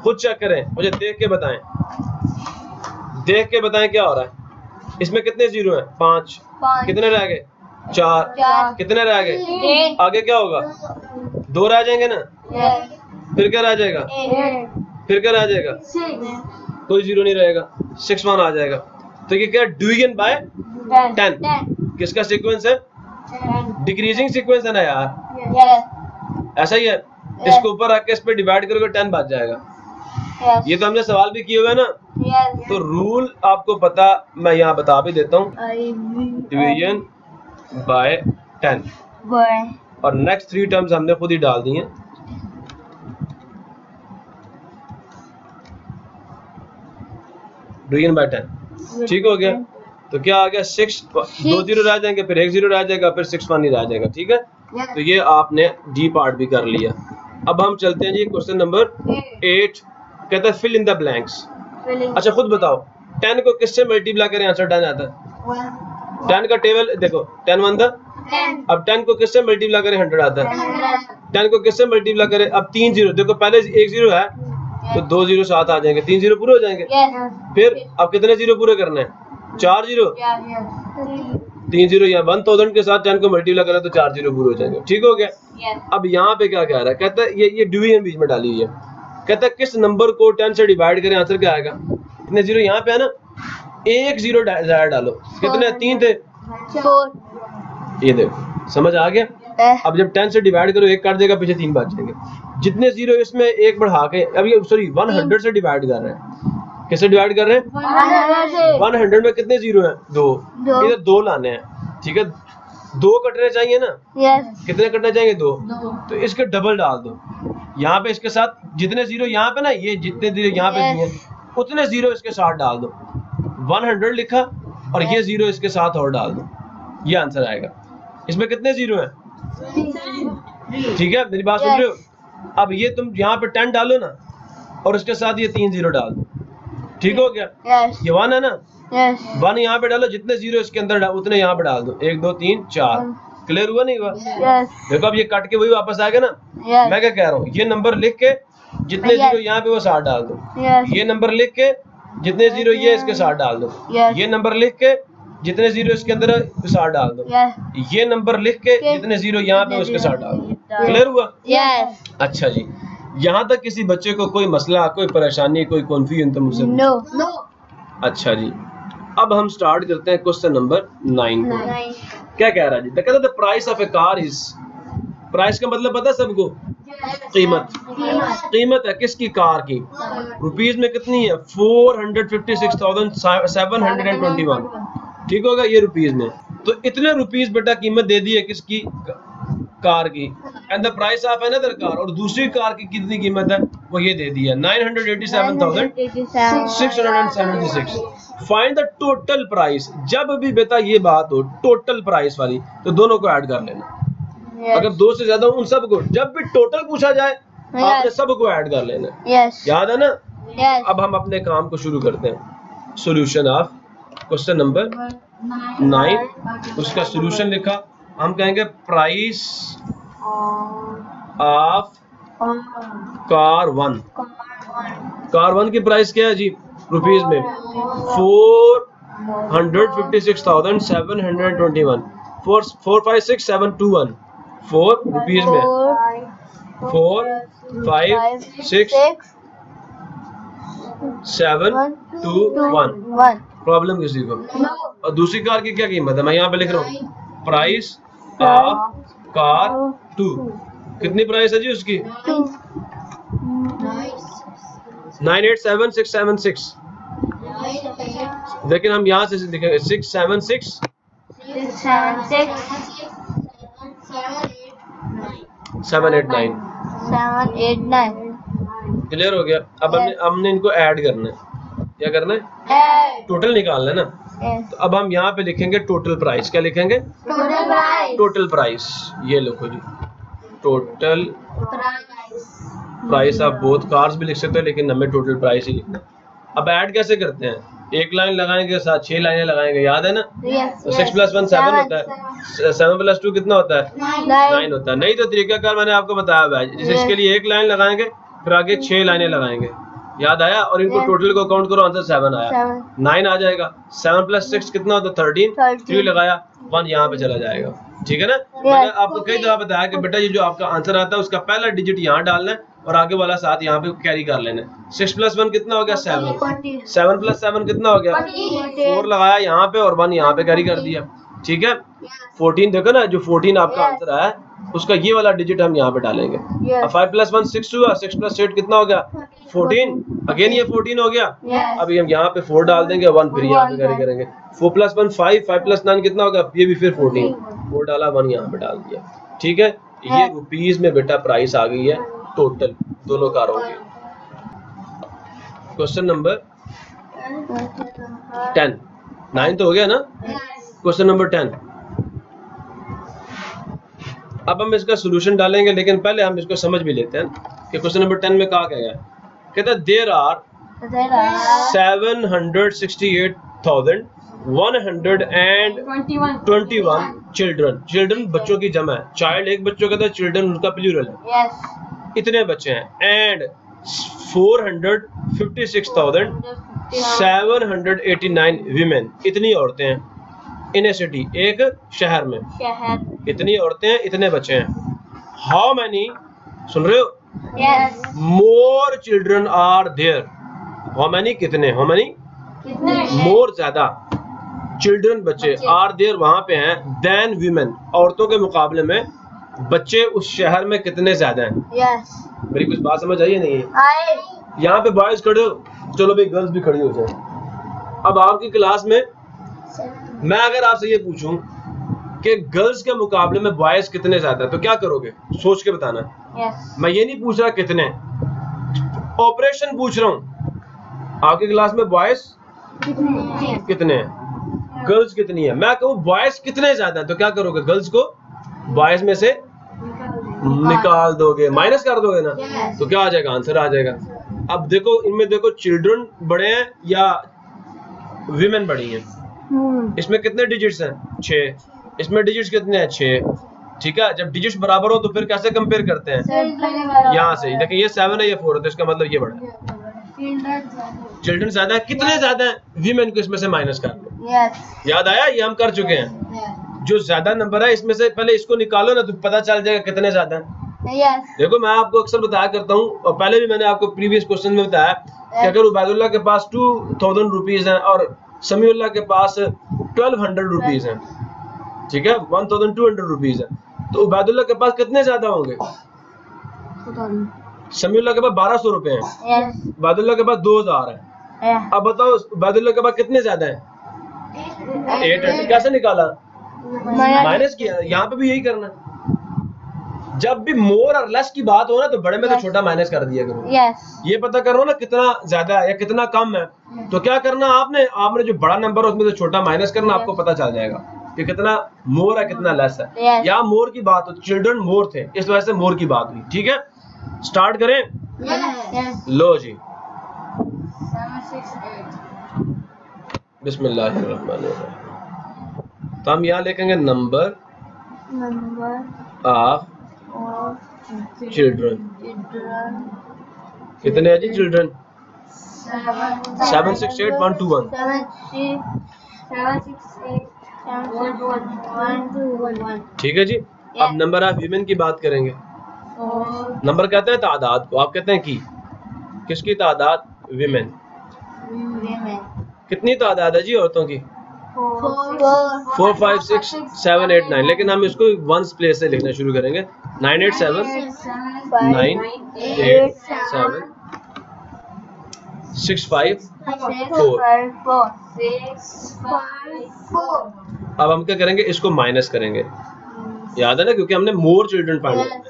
खुद चेक करें, मुझे देख के बताएं, देख के बताएं क्या हो रहा है इसमें। कितने जीरो हैं 5, कितने रह गए 4, कितने रह गए, आगे क्या होगा 2 रह जाएंगे ना, फिर क्या रह जाएगा, फिर क्या रह जाएगा, कोई जीरो नहीं रहेगा, 6 1 आ जाएगा। तो ये क्या डिवीजन बाय 10, किसका सीक्वेंस है, डिक्रीजिंग सीक्वेंस है ना यार, ऐसा ही है। इसको ऊपर रख के इस पे डिवाइड करोगे 10 बच जाएगा। Yes. ये तो हमने सवाल भी किए हुए हैं ना, Yes. तो रूल आपको पता, मैं यहाँ बता भी देता हूँ, डिवीजन बाय 10, और नेक्स्ट 3 टर्म्स हमने खुद ही डाल दी हैं। डिवीजन बाय 10 ठीक हो गया। तो क्या आ गया 6, 2 0 रह जाएंगे, फिर 1 0 रह जाएगा, फिर 6 1 ही रह जाएगा। ठीक है, तो ये आपने डी पार्ट भी कर लिया। अब हम चलते हैं जी क्वेश्चन नंबर 8, कहता है फिल इन द ब्लैंक्स। अच्छा खुद बताओ 10 को किससे मल्टीप्लाई करें आंसर 10 आता है? 10 का टेबल देखो, 10 1 द, अब 10 को किससे मल्टीप्लाई करें 100 आता है। 10 को किससे मल्टीप्लाई करें, अब 3 0, देखो पहले 1 0 है तो 2 0 साथ आ जाएंगे, 3 0 पूरे हो जाएंगे। फिर अब कितने 0 पूरे करने हैं? 4 0, 3 0 या 1000 के साथ 10 को मल्टीप्लाई करें तो 4 0 पूरे हो जाएंगे। ठीक हो गया। अब यहाँ पे क्या कह रहा है, कहता है ये डिवीजन बीच में डाली हुई है, कहता है किस नंबर को 10 से डिवाइड करें, आंसर क्या आएगा? इतने 0 यहाँ पे है ना, 1 0 डालो, कितने 3 थे, 4। ये देखो समझ आ गया। अब जब 10 से डिवाइड करो 1 काट देगा, पीछे 3 बच जाएंगे। जितने 0 इसमें 1 बढ़ा के, अब ये सॉरी 100 से डिवाइड कर रहे हैं, किससे डिवाइड कर रहे हैं? 100 में कितने 0 हैं? 2, इधर 2 लाने हैं। ठीक है, 2 कटने चाहिए ना, कितने कटने चाहिए? 2, तो इसके डबल डाल दो यहाँ पे, इसके साथ जितने 0 यहाँ पे ना, ये जितने 0 यहाँ पे दिए उतने 0 इसके साथ डाल दो। 100 लिखा और ये 0 इसके साथ और डाल दो, ये आंसर आएगा। इसमें कितने 0 हैं? ठीक है, मेरी बात सुन रहे हो? अब ये तुम यहाँ पे 10 डालो ना, और उसके साथ ये 3 0 डाल दो। ठीक हो गया। ये 1 है ना, 1 यहाँ पे डालो, जितने 0 इसके अंदर उतने यहाँ पे डाल दो, 1 2 3 4। क्लियर हुआ नहीं हुआ? देखो अब ये कट के वही वापस आ गया ना। मैं क्या कह रहा हूँ, ये नंबर लिख के जितने 0 यहाँ पे वो साथ डाल दो, ये नंबर लिख के जितने 0 ये इसके साथ डाल दो, ये नंबर लिख के जितने 0 इसके अंदर साथ डाल दो, ये नंबर लिख के जितने 0 यहाँ पे उसके साथ डाल दो। क्लियर हुआ? अच्छा जी, यहाँ तक किसी बच्चे को कोई मसला, कोई परेशानी, कोई कन्फ्यूजन तो मुझसे नो। अच्छा जी, अब हम स्टार्ट करते हैं क्वेश्चन नंबर 9 को। क्या कह रहा है जी? कहता है the price of A car is, price का मतलब पता है सबको? कीमत। कीमत है किसकी? कार की। रुपीज में कितनी है? 456,721। ठीक होगा, ये रुपीज में। तो इतने रुपीज बेटा कीमत दे दी है किसकी? कार की। And the price of another car, और दूसरी कार की कितनी कीमत है वो ये दे दी है 987,676। Find the total price. जब भी बेटा ये बात हो टोटल प्राइस वाली, तो दोनों को ऐड कर लेना। अगर 2 से ज्यादा उन सबको, जब भी टोटल पूछा जाए आपने सबको ऐड कर लेना। याद है ना? अब हम अपने काम को शुरू करते हैं। सॉल्यूशन ऑफ क्वेश्चन नंबर 9, उसका सॉल्यूशन लिखा। हम कहेंगे प्राइस ऑफ कार 1। कार 1 की प्राइस क्या है जी? रुपीज में 456,721। 456,721 4 रुपीज में 456,721। प्रॉब्लम किसी को? और दूसरी कार की क्या कीमत है? मैं यहाँ पे लिख रहा हूँ प्राइस ऑफ कार 2। कितनी प्राइस है जी उसकी? 987,676। लेकिन हम यहाँ से लिखेंगे 676 789। क्लियर हो गया? अब हमने इनको ऐड करना है। क्या करना है? टोटल निकालना है ना। तो अब हम यहाँ पे लिखेंगे टोटल प्राइस। क्या लिखेंगे? Total price. ये लिखो जी, टोटल प्राइस। आप बोथ कार्स भी लिख सकते हैं, लेकिन हमें टोटल प्राइस ही लिखना है। अब ऐड कैसे करते हैं? एक लाइन लगाएंगे, साथ 6 लाइनें लगाएंगे। याद है ना? तो 6 + 1 7 होता है, 7 + 2 कितना होता है? 9 होता है। नहीं तो तरीकाकार मैंने आपको बताया हुआ है। जैसे इसके लिए 1 लाइन लगाएंगे, फिर आगे 6 लाइनें लगाएंगे। याद आया? और इनको टोटल को काउंट करो, आंसर 7 आया। 9 आ जाएगा। 7 + 6 कितना होता है? 13। 3 लगाया, 1 यहाँ पे चला जाएगा। ठीक है ना? मैंने आपको कई दफा बताया कि बेटा ये जो आपका आंसर आता है उसका पहला डिजिट यहाँ डालना है और आगे वाला साथ यहाँ पे कैरी कर लेना है। 6 + 1 कितना हो गया? 7। 7 + 7 कितना हो गया? 4 लगाया यहाँ पे और 1 यहाँ पे कैरी कर दिया। ठीक है, 14 देखो ना, जो 14 आपका आंसर आया उसका ये वाला डिजिट हम यहाँ पे डालेंगे। अब 5 + 1 6 हुआ, 6 + 8 कितना हो गया 14, अगेन ये 14 हो गया। अभी हम यहाँ पे 4 डाल देंगे, 1 फिर यहाँ पे कैरी करेंगे। 4 + 1 5, 5 + 9 कितना होगा, ये भी फिर 14, 4 डाला 1 यहाँ पे डाल दिया। ठीक है, ये रुपीज में बेटा प्राइस आ गई है टोटल दोनों कारों की। क्वेश्चन नंबर 10, 9 तो हो गया ना। क्वेश्चन नंबर 10, अब हम इसका सॉल्यूशन डालेंगे, लेकिन पहले हम इसको समझ भी लेते हैं कि क्वेश्चन नंबर 10 में कहा गया है। कहता है देयर आर 768,121 चिल्ड्रन। चिल्ड्रन बच्चों की जमा है, चाइल्ड एक बच्चों का था, चिल्ड्रन उनका प्लूरल है। इतने बच्चे हैं। एंड 456,789 वीमेन, इतनी औरतें हैं। इन ए सिटी, एक शहर में इतनी औरतें हैं, इतने बच्चे हैं। हाउ मैनी, सुन रहे हो, more children are there. How many कितने, हाउ मैनी मोर ज्यादा, चिल्ड्रन बच्चे, आर देयर वहां पे हैं, देन वीमेन औरतों के मुकाबले में बच्चे उस शहर में कितने ज्यादा हैं। मेरी कुछ बात समझ आई नहीं है? यहाँ पे बॉयज खड़े हो, चलो भाई गर्ल्स भी खड़ी हो जाए। अब आपकी क्लास में मैं अगर आपसे ये पूछूं कि गर्ल्स के मुकाबले में बॉयज कितने ज्यादा है, तो क्या करोगे, सोच के बताना। मैं ये नहीं पूछ रहा कितने, ऑपरेशन पूछ रहा हूँ। आपकी क्लास में बॉयज कितने हैं, गर्ल्स कितनी है। मैं कहूँ बॉयज कितने ज्यादा है, तो क्या करोगे, गर्ल्स को बॉयज में से निकाल दोगे, माइनस कर दोगे ना, तो क्या आ जाएगा, आंसर आ जाएगा। अब देखो इनमें, देखो चिल्ड्रन बड़े हैं या विमेन बड़ी हैं। इसमें कितने डिजिट्स हैं, 6। इसमें डिजिट्स कितने हैं, 6। ठीक है, जब डिजिट्स बराबर हो तो फिर कैसे कंपेयर करते हैं, यहाँ से। देखिए ये 7 है, ये 4 है, तो इसका मतलब ये बड़ा है। चिल्ड्रन ज्यादा है, कितने ज्यादा है, वीमेन को इसमें से माइनस कर लो। याद आया, ये हम कर चुके हैं। जो ज्यादा नंबर है इसमें से पहले इसको निकालो ना, तो पता चल जाएगा कितने ज्यादा है। देखो मैं आपको अक्सर बताया करता हूँ, और पहले भी मैंने आपको प्रीवियस क्वेश्चन में बताया कि अगर उबैदुल्लाह के पास 2000 रुपीज है और समीउल्लाह के पास 1200 रुपीज है, ठीक है, 1200 रुपीज है, तो उबैदुल्लाह के पास कितने ज्यादा होंगे, समीउल्लाह के पास 1200 रुपए हैं, उबैदुल्लाह के पास 2000 है। अब बताओ उबैदुल्लाह के पास कितने ज्यादा है, 800। कैसे निकाला, माइनस किया। यहाँ पे भी यही करना, जब भी मोर और लेस की बात हो ना, तो बड़े में तो छोटा माइनस कर दिया करो। ये पता करो ना कितना ज्यादा है या कितना कम है, तो क्या करना आपने जो बड़ा नंबर है उसमें से छोटा माइनस करना, आपको पता चल जाएगा कि कितना मोर है कितना लेस है। यहाँ मोर की बात हो, चिल्ड्रन मोर थे, इस वजह से मोर की बात हुई। ठीक है, स्टार्ट करें। लो जी, बिस्मिल्लाहिर्रहमानिर्रहीम। तो हम यहाँ लिखेंगे नंबर ऑफ चिल्ड्रन। कितने हैं जी चिल्ड्रन, 768,121। ठीक है जी। अब नंबर ऑफ वीमेन की बात करेंगे। नंबर कहते हैं तादाद को, आप कहते हैं की, किसकी तादाद, वीमेन। कितनी तादाद है जी औरतों की, 4, 5, 6, 7, 8, 9। लेकिन हम इसको वंस प्लेस से लिखना शुरू करेंगे। 9, 8, 7, 9, 8, 7, 6, 5, 4। अब हम क्या करेंगे, इसको माइनस करेंगे, याद है ना, क्योंकि हमने मोर चिल्ड्रन फाइंड करना है,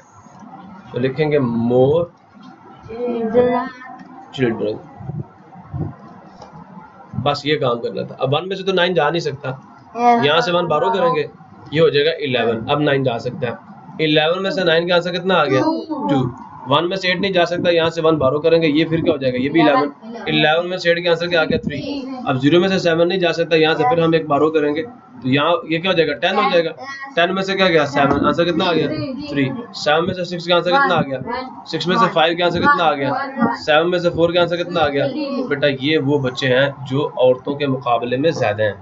तो लिखेंगे मोर चिल्ड्रन। बस ये काम करना था। अब 1 में से तो 9 जा नहीं सकता, यहाँ से 1 बारो करेंगे, ये हो जाएगा 11। अब 9 जा सकता है, 11 में से 9 का आंसर कितना आ गया, 2। 1 में से 8 नहीं जा सकता, यहाँ से 1 बारो करेंगे, ये फिर क्या हो जाएगा, ये भी 11। 11 में से 8 का आंसर क्या आ गया, 3। अब 0 में से 7 नहीं जा सकता, यहाँ से फिर हम 1 बारो करेंगे, तो यहाँ ये क्या हो जाएगा, 10 हो जाएगा। 10 में से क्या गया, 7, आंसर कितना आ गया, 3। 7 में से 6 का आंसर कितना आ गया, 6 में से 5 का आंसर कितना आ गया, 7 में से 4 का आंसर कितना आ गया। बेटा ये वो बच्चे हैं जो औरतों के मुकाबले में ज्यादा हैं।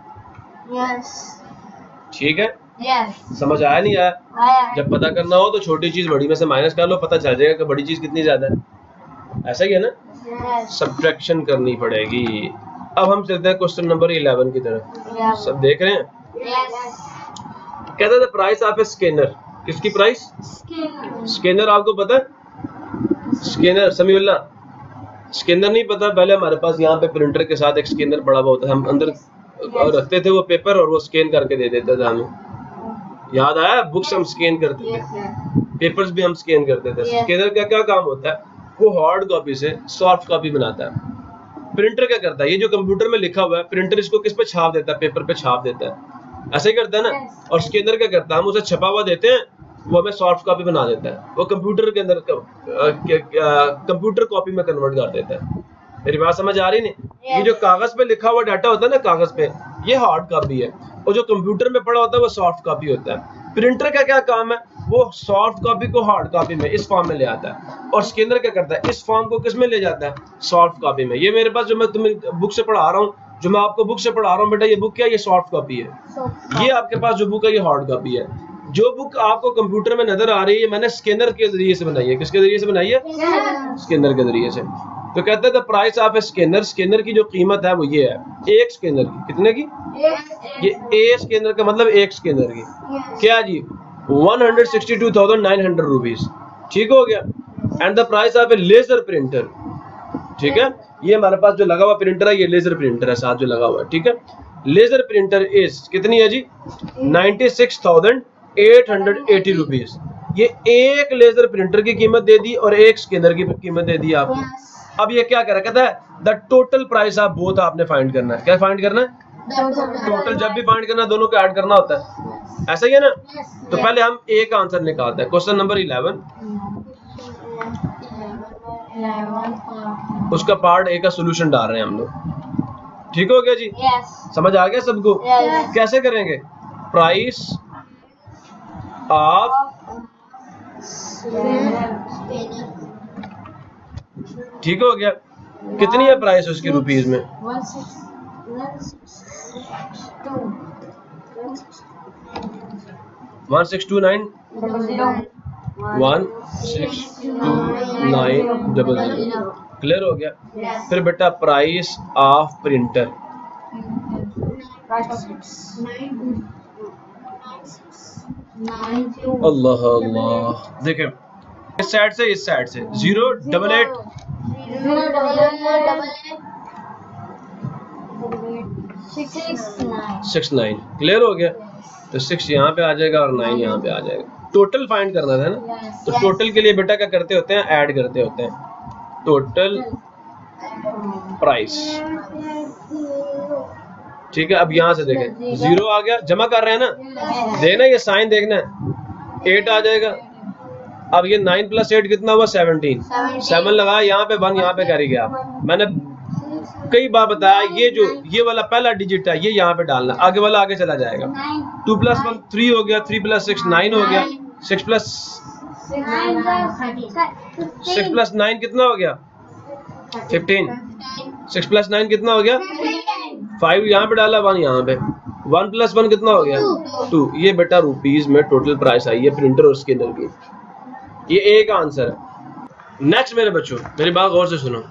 ठीक है, समझ आया नहीं आया? जब पता करना हो तो छोटी चीज बड़ी में से माइनस कर लो, पता चल जाएगा कि बड़ी चीज कितनी ज्यादा है। ऐसा ही है ना, सब्ट्रैक्शन करनी पड़ेगी। अब हम चलते हैं क्वेश्चन नंबर 11 की तरफ। सब देख रहे हैं? कहता था प्राइस ऑफ ए स्कैनर किसकी प्राइस? स्कैनर आपको पता है? स्कैनर समीउल्ला स्कैनर नहीं पता? पहले हमारे पास यहाँ पे प्रिंटर के साथ एक स्कैनर पड़ा हुआ होता है, हम अंदर रखते थे वो पेपर और वो स्कैन करके दे देता था हमें। याद आया? बुक्स हम स्कैन करते थे, पेपर्स भी हम स्कैन करते थे। स्कैनर का क्या काम होता है? वो हार्ड कॉपी से सॉफ्ट कॉपी बनाता है। प्रिंटर क्या करता है? ये जो कंप्यूटर में लिखा हुआ है, प्रिंटर इसको किस पे छाप देता है? पेपर पे छाप देता है, ऐसे ही करता है ना। और स्कैनर क्या करता है? हम उसे छपा हुआ देते हैं, वो हमें सॉफ्ट कॉपी बना देता है, वो कंप्यूटर के अंदर कंप्यूटर कॉपी में कन्वर्ट कर देता है। मेरी बात समझ आ रही नहीं? ये जो कागज पे लिखा हुआ डाटा होता है ना, कागज पे, ये हार्ड कॉपी है, और जो कंप्यूटर में पड़ा होता है वो सॉफ्ट कॉपी होता है। प्रिंटर का क्या काम है? वो सॉफ्ट कॉपी को हार्ड कॉपी में इस फॉर्म में ले आता है, और स्कैनर क्या करता है? इस फॉर्म को किस में ले जाता है? सॉफ्ट कॉपी में। ये मेरे पास जो मैं तुम्हें बुक से पढ़ा रहा हूँ, जो मैं आपको बुक से पढ़ा रहा हूँ बेटा, ये बुक क्या है? ये सॉफ्ट कॉपी है। ये आपके पास जो बुक है ये हार्ड कॉपी है। जो बुक आपको कंप्यूटर में नजर आ रही है, मैंने स्कैनर के जरिए से बनाई है। किसके जरिए से बनाई है? स्कैनर के जरिए से। तो कहते हैं the price of A scanner, scanner की जो कीमत है वो ये है, एक स्कैनर की। कितने की? ये ए स्कैनर का मतलब एक स्कैनर की क्या जी? 162,900 रुपीज। ठीक हो गया। And the price of a laser printer, ठीक है, ये हमारे पास जो लगा हुआ प्रिंटर है, ये लेजर प्रिंटर है साथ जो लगा हुआ है। ठीक है, लेजर प्रिंटर इज कितनी है जी? 96,880 रुपीज। ये एक लेजर प्रिंटर की कीमत दे दी और एक स्कैनर की कीमत दे दी आपको। अब ये क्या कर रहा है? कहता है the total price of both आपने फाइंड करना है। क्या फाइंड करना है? टोटल। जब भी फाइंड करना दोनों को ऐड करना होता है, ऐसा ही है ना। तो पहले हम ए का आंसर निकालते हैं। क्वेश्चन नंबर 11, उसका पार्ट ए का सोल्यूशन डाल रहे हैं हम लोग। ठीक हो गया जी? समझ आ गया सबको? कैसे करेंगे? प्राइस ऑफ, ठीक हो गया। कितनी है प्राइस उसकी रुपीज में? 162900। क्लियर हो गया? फिर बेटा प्राइस ऑफ प्रिंटर, अल्लाह अल्लाह, देखें इस साइड से इस साइड से 088 69। क्लियर हो गया? तो 6 यहाँ पे आ जाएगा और 9 यहाँ पे आ जाएगा। टोटल फाइंड करना था ना। तो टोटल के लिए बेटा क्या करते होते हैं? ऐड करते होते हैं टोटल प्राइस। ठीक है, अब यहाँ से देखें 0 आ गया, जमा कर रहे हैं ना, देखना ये साइन देखना है, 8 आ जाएगा। अब ये 9 + 8 कितना हुआ? 17। 7 लगाया, यहाँ पे 1 यहाँ पे कैरी गया। मैंने कई बार बताया, ये वाला पहला डिजिट है, ये यहाँ पे डालना, आगे वाला आगे चला जाएगा। 2 + 1 3 हो गया, 3 + 6 9 हो गया, 6 + 9 कितना हो गया? 15। 6 + 9 कितना हो गया? 5 यहाँ पे डाला, 1 यहाँ पे, 1 + 1 कितना हो गया? 2। ये बेटा रुपीज में टोटल प्राइस आई है प्रिंटर और स्कैनर की। ये ए का आंसर है। नेक्स्ट मेरे बच्चों, मेरी बात गौर से सुनो।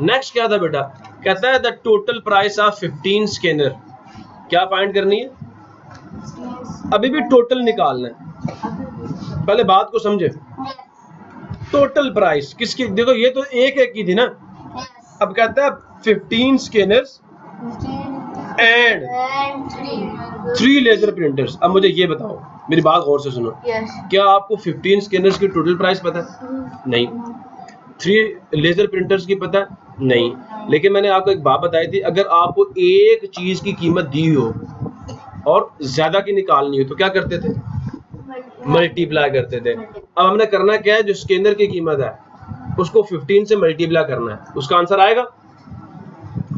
नेक्स्ट क्या था बेटा? कहता है the total price of 15 scanner. क्या फाइंड करनी है? अभी भी टोटल निकालना है, पहले बात को समझे। टोटल प्राइस किसकी? देखो ये तो एक की थी ना। अब कहता है 15 स्कैनर्स एंड 3 लेजर प्रिंटर्स। अब मुझे ये बताओ, मेरी बात गौर से सुनो, क्या आपको 15 स्कैनर्स की टोटल प्राइस पता है? नहीं। 3 लेजर प्रिंटर्स की पता है? नहीं। लेकिन मैंने आपको एक बात बताई थी, अगर आपको एक चीज की कीमत दी हो और ज्यादा की निकालनी हो तो क्या करते थे? मल्टीप्लाई करते थे। अब हमने करना क्या है? जो स्कैनर की कीमत है उसको 15 से मल्टीप्लाई करना है। उसका आंसर आएगा?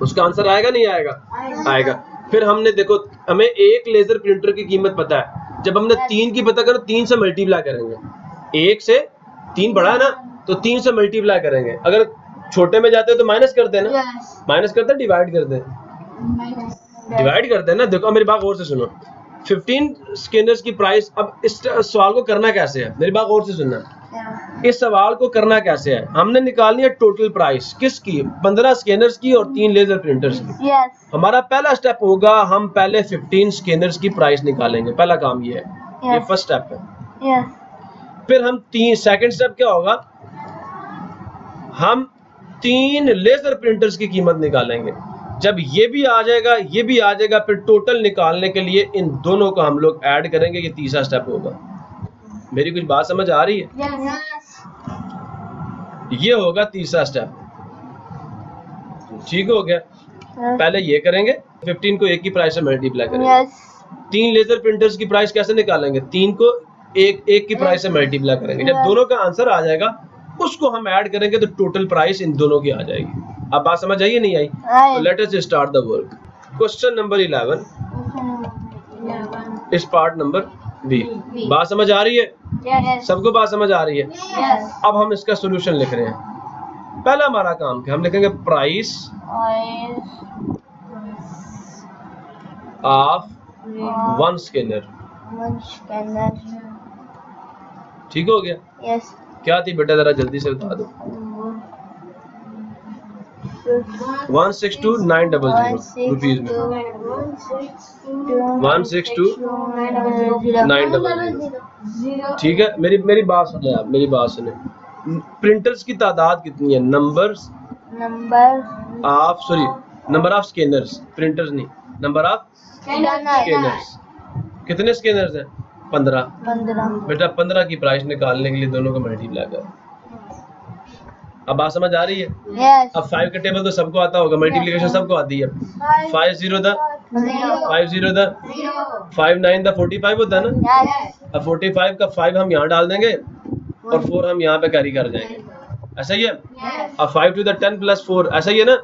उसका आंसर आएगा नहीं आएगा? आएगा। फिर हमने देखो, हमें एक लेजर प्रिंटर की कीमत पता है, जब हमने 3 की पता करो 3 से मल्टीप्लाई करेंगे। 1 से 3 बढ़ा है ना, तो 3 से मल्टीप्लाई करेंगे। अगर छोटे में जाते हैं तो माइनस करते हैं ना, माइनस करते हैं, डिवाइड करते हैं, डिवाइड करते हैं ना। देखो मेरी बात गौर से सुनो, 15 स्कैनर्स की प्राइस। अब इस सवाल को करना कैसे है? मेरी बात गौर से सुनना। इस सवाल को करना कैसे है? हमने निकालनी है टोटल प्राइस किसकी? 15 स्कैनर्स की और 3 लेजर प्रिंटर्स की। हमारा पहला स्टेप होगा, हम पहले 15 स्कैनर्स की प्राइस निकालेंगे। पहला काम ये है, ये फर्स्ट स्टेप है। फिर हम सेकंड स्टेप क्या होगा, हम 3 लेजर प्रिंटर्स की कीमत निकालेंगे। जब ये भी आ जाएगा, ये भी आ जाएगा, फिर टोटल निकालने के लिए इन दोनों को हम लोग ऐड करेंगे। ये तीसरा स्टेप होगा। मेरी कुछ बात समझ आ रही है? ये होगा तीसरा स्टेप। ठीक हो गया। पहले ये करेंगे, 15 को 1 की प्राइस से मल्टीप्लाई करेंगे। 3 लेजर प्रिंटर्स की प्राइस कैसे निकालेंगे? 3 को 1 की प्राइस से मल्टीप्लाई करेंगे। जब दोनों का आंसर आ जाएगा उसको हम ऐड करेंगे तो टोटल प्राइस इन दोनों की आ जाएगी। अब बात समझ आई नहीं आई? तो let us start the work. Question number 11 इस पार्ट नंबर बी। बात समझ आ रही है? सबको बात समझ आ रही है? अब हम इसका सोल्यूशन लिख रहे हैं। पहला हमारा काम क्या, हम लिखेंगे प्राइस ऑफ 1 स्कैनर। ठीक हो गया? क्या थी बेटा, जरा जल्दी से बता दो। 162,900 रुपीज में। 162,900। ठीक है, मेरी बात सुने आप, मेरी बात सुने। प्रिंटर्स की तादाद कितनी है? नंबर ऑफ स्कैनर्स, प्रिंटर्स नहीं, नंबर ऑफ स्कैनर्स। कितने स्कैनर्स हैं? 15। बेटा 15 की प्राइस निकालने के लिए दोनों को मल्टीप्लाई करो। अब बात समझ आ रही है? अब 5 का टेबल तो सबको आता होगा, मल्टीप्लिकेशन सबको आती है। 5 0 द 5 0 द 5 9 द 45 होता है ना। अब 45 का 5 हम यहाँ डाल देंगे और 4 हम यहाँ पे कैरी कर जाएंगे। ऐसा ही है? अब 5 to the 10 प्लस 4, ऐसा ही है ना?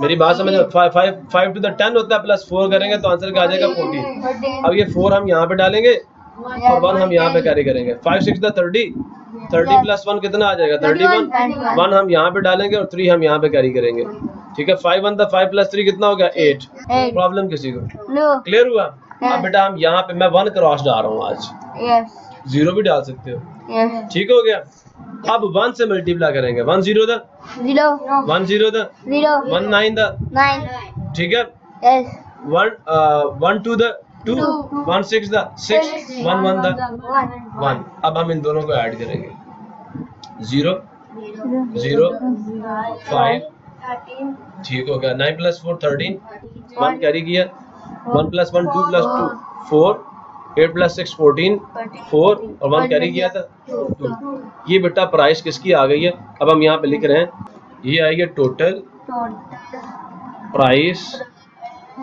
मेरी बात समझ, 5 to the 10 होता है, प्लस 4 करेंगे तो आंसर क्या आ जाएगा? 40। अब ये 4 हम यहाँ पे डालेंगे और 1 हम यहाँ पे कैरी करेंगे। 5 6 the 30 प्लस 1 कितना आ जाएगा? 31। 1 हम यहाँ पे डालेंगे और 3 हम यहाँ पे कैरी करेंगे। ठीक है, 5 1 the 5 प्लस 3 कितना हो गया? 8। प्रॉब्लम किसी को? क्लियर हुआ? अब बेटा हम यहाँ पे मैं 1 क्रॉस डाल रहा हूँ आज। 0 भी डाल सकते हो। ठीक हो गया। अब 1 से मल्टीप्लाई करेंगे। 1 0 द 1 0 द 1 9 द 9। ठीक है, 1 2 द 2 1 6 द 6 1 1 द 1। अब हम इन दोनों को ऐड करेंगे। 0 0 5। ठीक हो गया। 9 प्लस 4 13। 1 कैरी किया। 1 प्लस 1 2 प्लस 2 4। 8 प्लस 6 14 4 और 1 कैरी किया था 2। ये बेटा प्राइस किसकी आ गई है? अब हम यहाँ पे लिख रहे हैं, ये आई है टोटल प्राइस।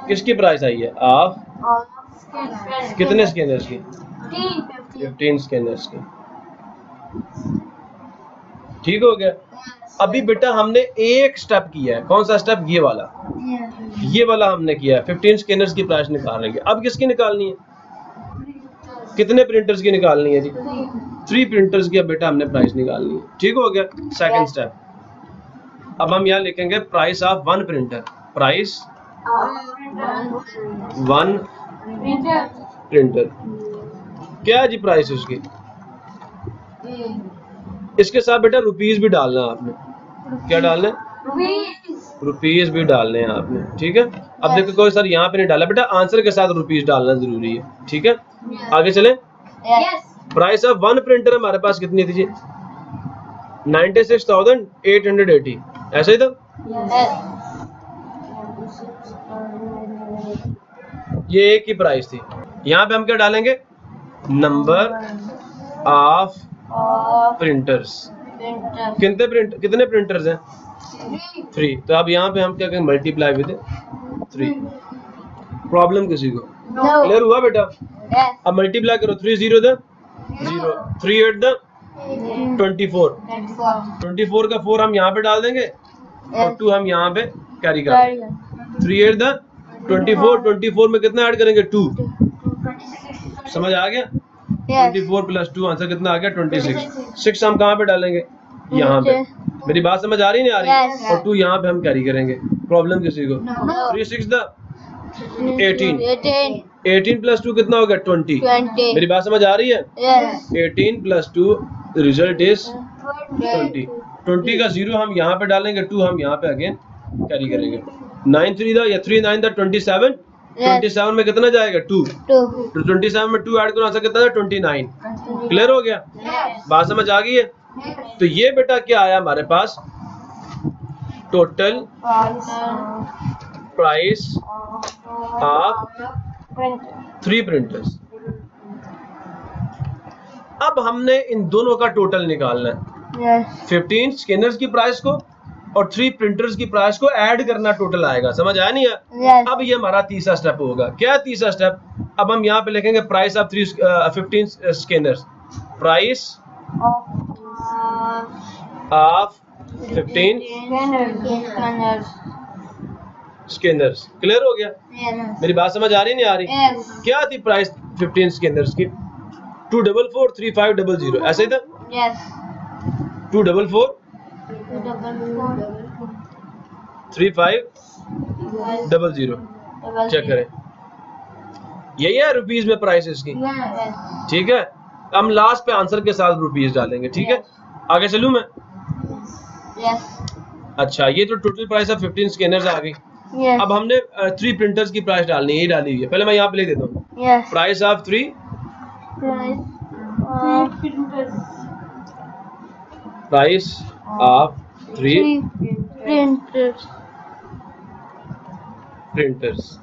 किसकी प्राइस आई है? ऑफ कितने स्कैनर्स की? 15 स्कैनर्स की। ठीक हो गया। अभी बेटा हमने एक स्टेप किया है। कौन सा स्टेप? ये वाला हमने किया है। 15 स्कैनर्स की प्राइस निकाल रहे हैं। अब किसकी निकालनी है? कितने प्रिंटर्स की निकालनी है जी? 3 प्रिंटर्स की अब बेटा हमने प्राइस निकालनी है। ठीक हो गया। सेकंड स्टेप, अब हम यहाँ लिखेंगे price of 1 printer. Price 1 printer. क्या है जी प्राइस उसकी? इसके साथ बेटा रुपीस भी डालना है आपने। क्या डालना है? रुपीस भी डालने हैं आपने। ठीक है, अब देखो कोई सर यहाँ पे नहीं डाला, बेटा आंसर के साथ रुपीस डालना जरूरी है। ठीक है, आगे चले। प्राइस ऑफ 1 प्रिंटर हमारे पास कितनी थी जी? 96,880। ऐसा ही था? ये एक ही प्राइस थी। यहाँ पे हम क्या डालेंगे? Number of printers. कितने प्रिंटर्स हैं? 3। तो अब यहाँ पे हम क्या करेंगे? Multiply with 3। प्रॉब्लम किसी को? क्लियर हुआ बेटा? अब मल्टीप्लाई करो। 3 0 द 0 3 8 द 24। 24 का 4 हम यहाँ पे डाल देंगे और 2 हम यहाँ पे कैरी करेंगे। 3 8 द 24। 24 में कितना ऐड करेंगे? 2। समझ आ गया? 24 प्लस 2 आंसर कितना आ गया? 26। 6 हम कहाँ पे डालेंगे? यहाँ पे। मेरी बात समझ आ रही नहीं आ रही? और 2 यहाँ पे हम कैरी करेंगे। प्रॉब्लम किसी को? 3 6 द 18। 18 प्लस 2 कितना हो गया? 20। मेरी बात समझ आ रही है? 18 प्लस 2 रिजल्ट इज 20। 20 का 0 हम यहाँ पे डालेंगे, 2 हम यहाँ पे अगेन कैरी करेंगे। 9 3 द या 3 9 द 27। 27 में कितना जाएगा 2, तो 27 में 2 ऐड करो आंसर कितना है 29। क्लियर हो गया, बात समझ आ गई है। तो ये बेटा क्या आया हमारे पास, टोटल प्राइस ऑफ 3 प्रिंटर्स। अब हमने इन दोनों का टोटल निकालना है, 15 स्कैनर्स की प्राइस को और 3 प्रिंटर्स की प्राइस को ऐड करना, टोटल आएगा। समझ आया नहीं है? अब ये हमारा तीसरा स्टेप होगा। क्या तीसरा स्टेप? अब हम यहाँ पे लिखेंगे price of 15 scanners, price of 15 scanners. Clear हो गया? मेरी बात समझ आ रही नहीं आ रही? क्या थी प्राइस 15 स्कैनर्स की? 244 3500, ऐसे ही था। 244 3500, चेक करें, यही है रुपीज में प्राइस इसकी। ठीक है, हम लास्ट पे आंसर के साथ रुपीज डालेंगे। ठीक है, आगे चलूं मैं? अच्छा, ये तो टोटल प्राइस ऑफ 15 स्कैनर्स आ गई। अब हमने 3 प्रिंटर्स की प्राइस डालनी है, यही डाली हुई है। पहले मैं यहाँ पे लिख देता हूँ, price of 3 price of 3 printers.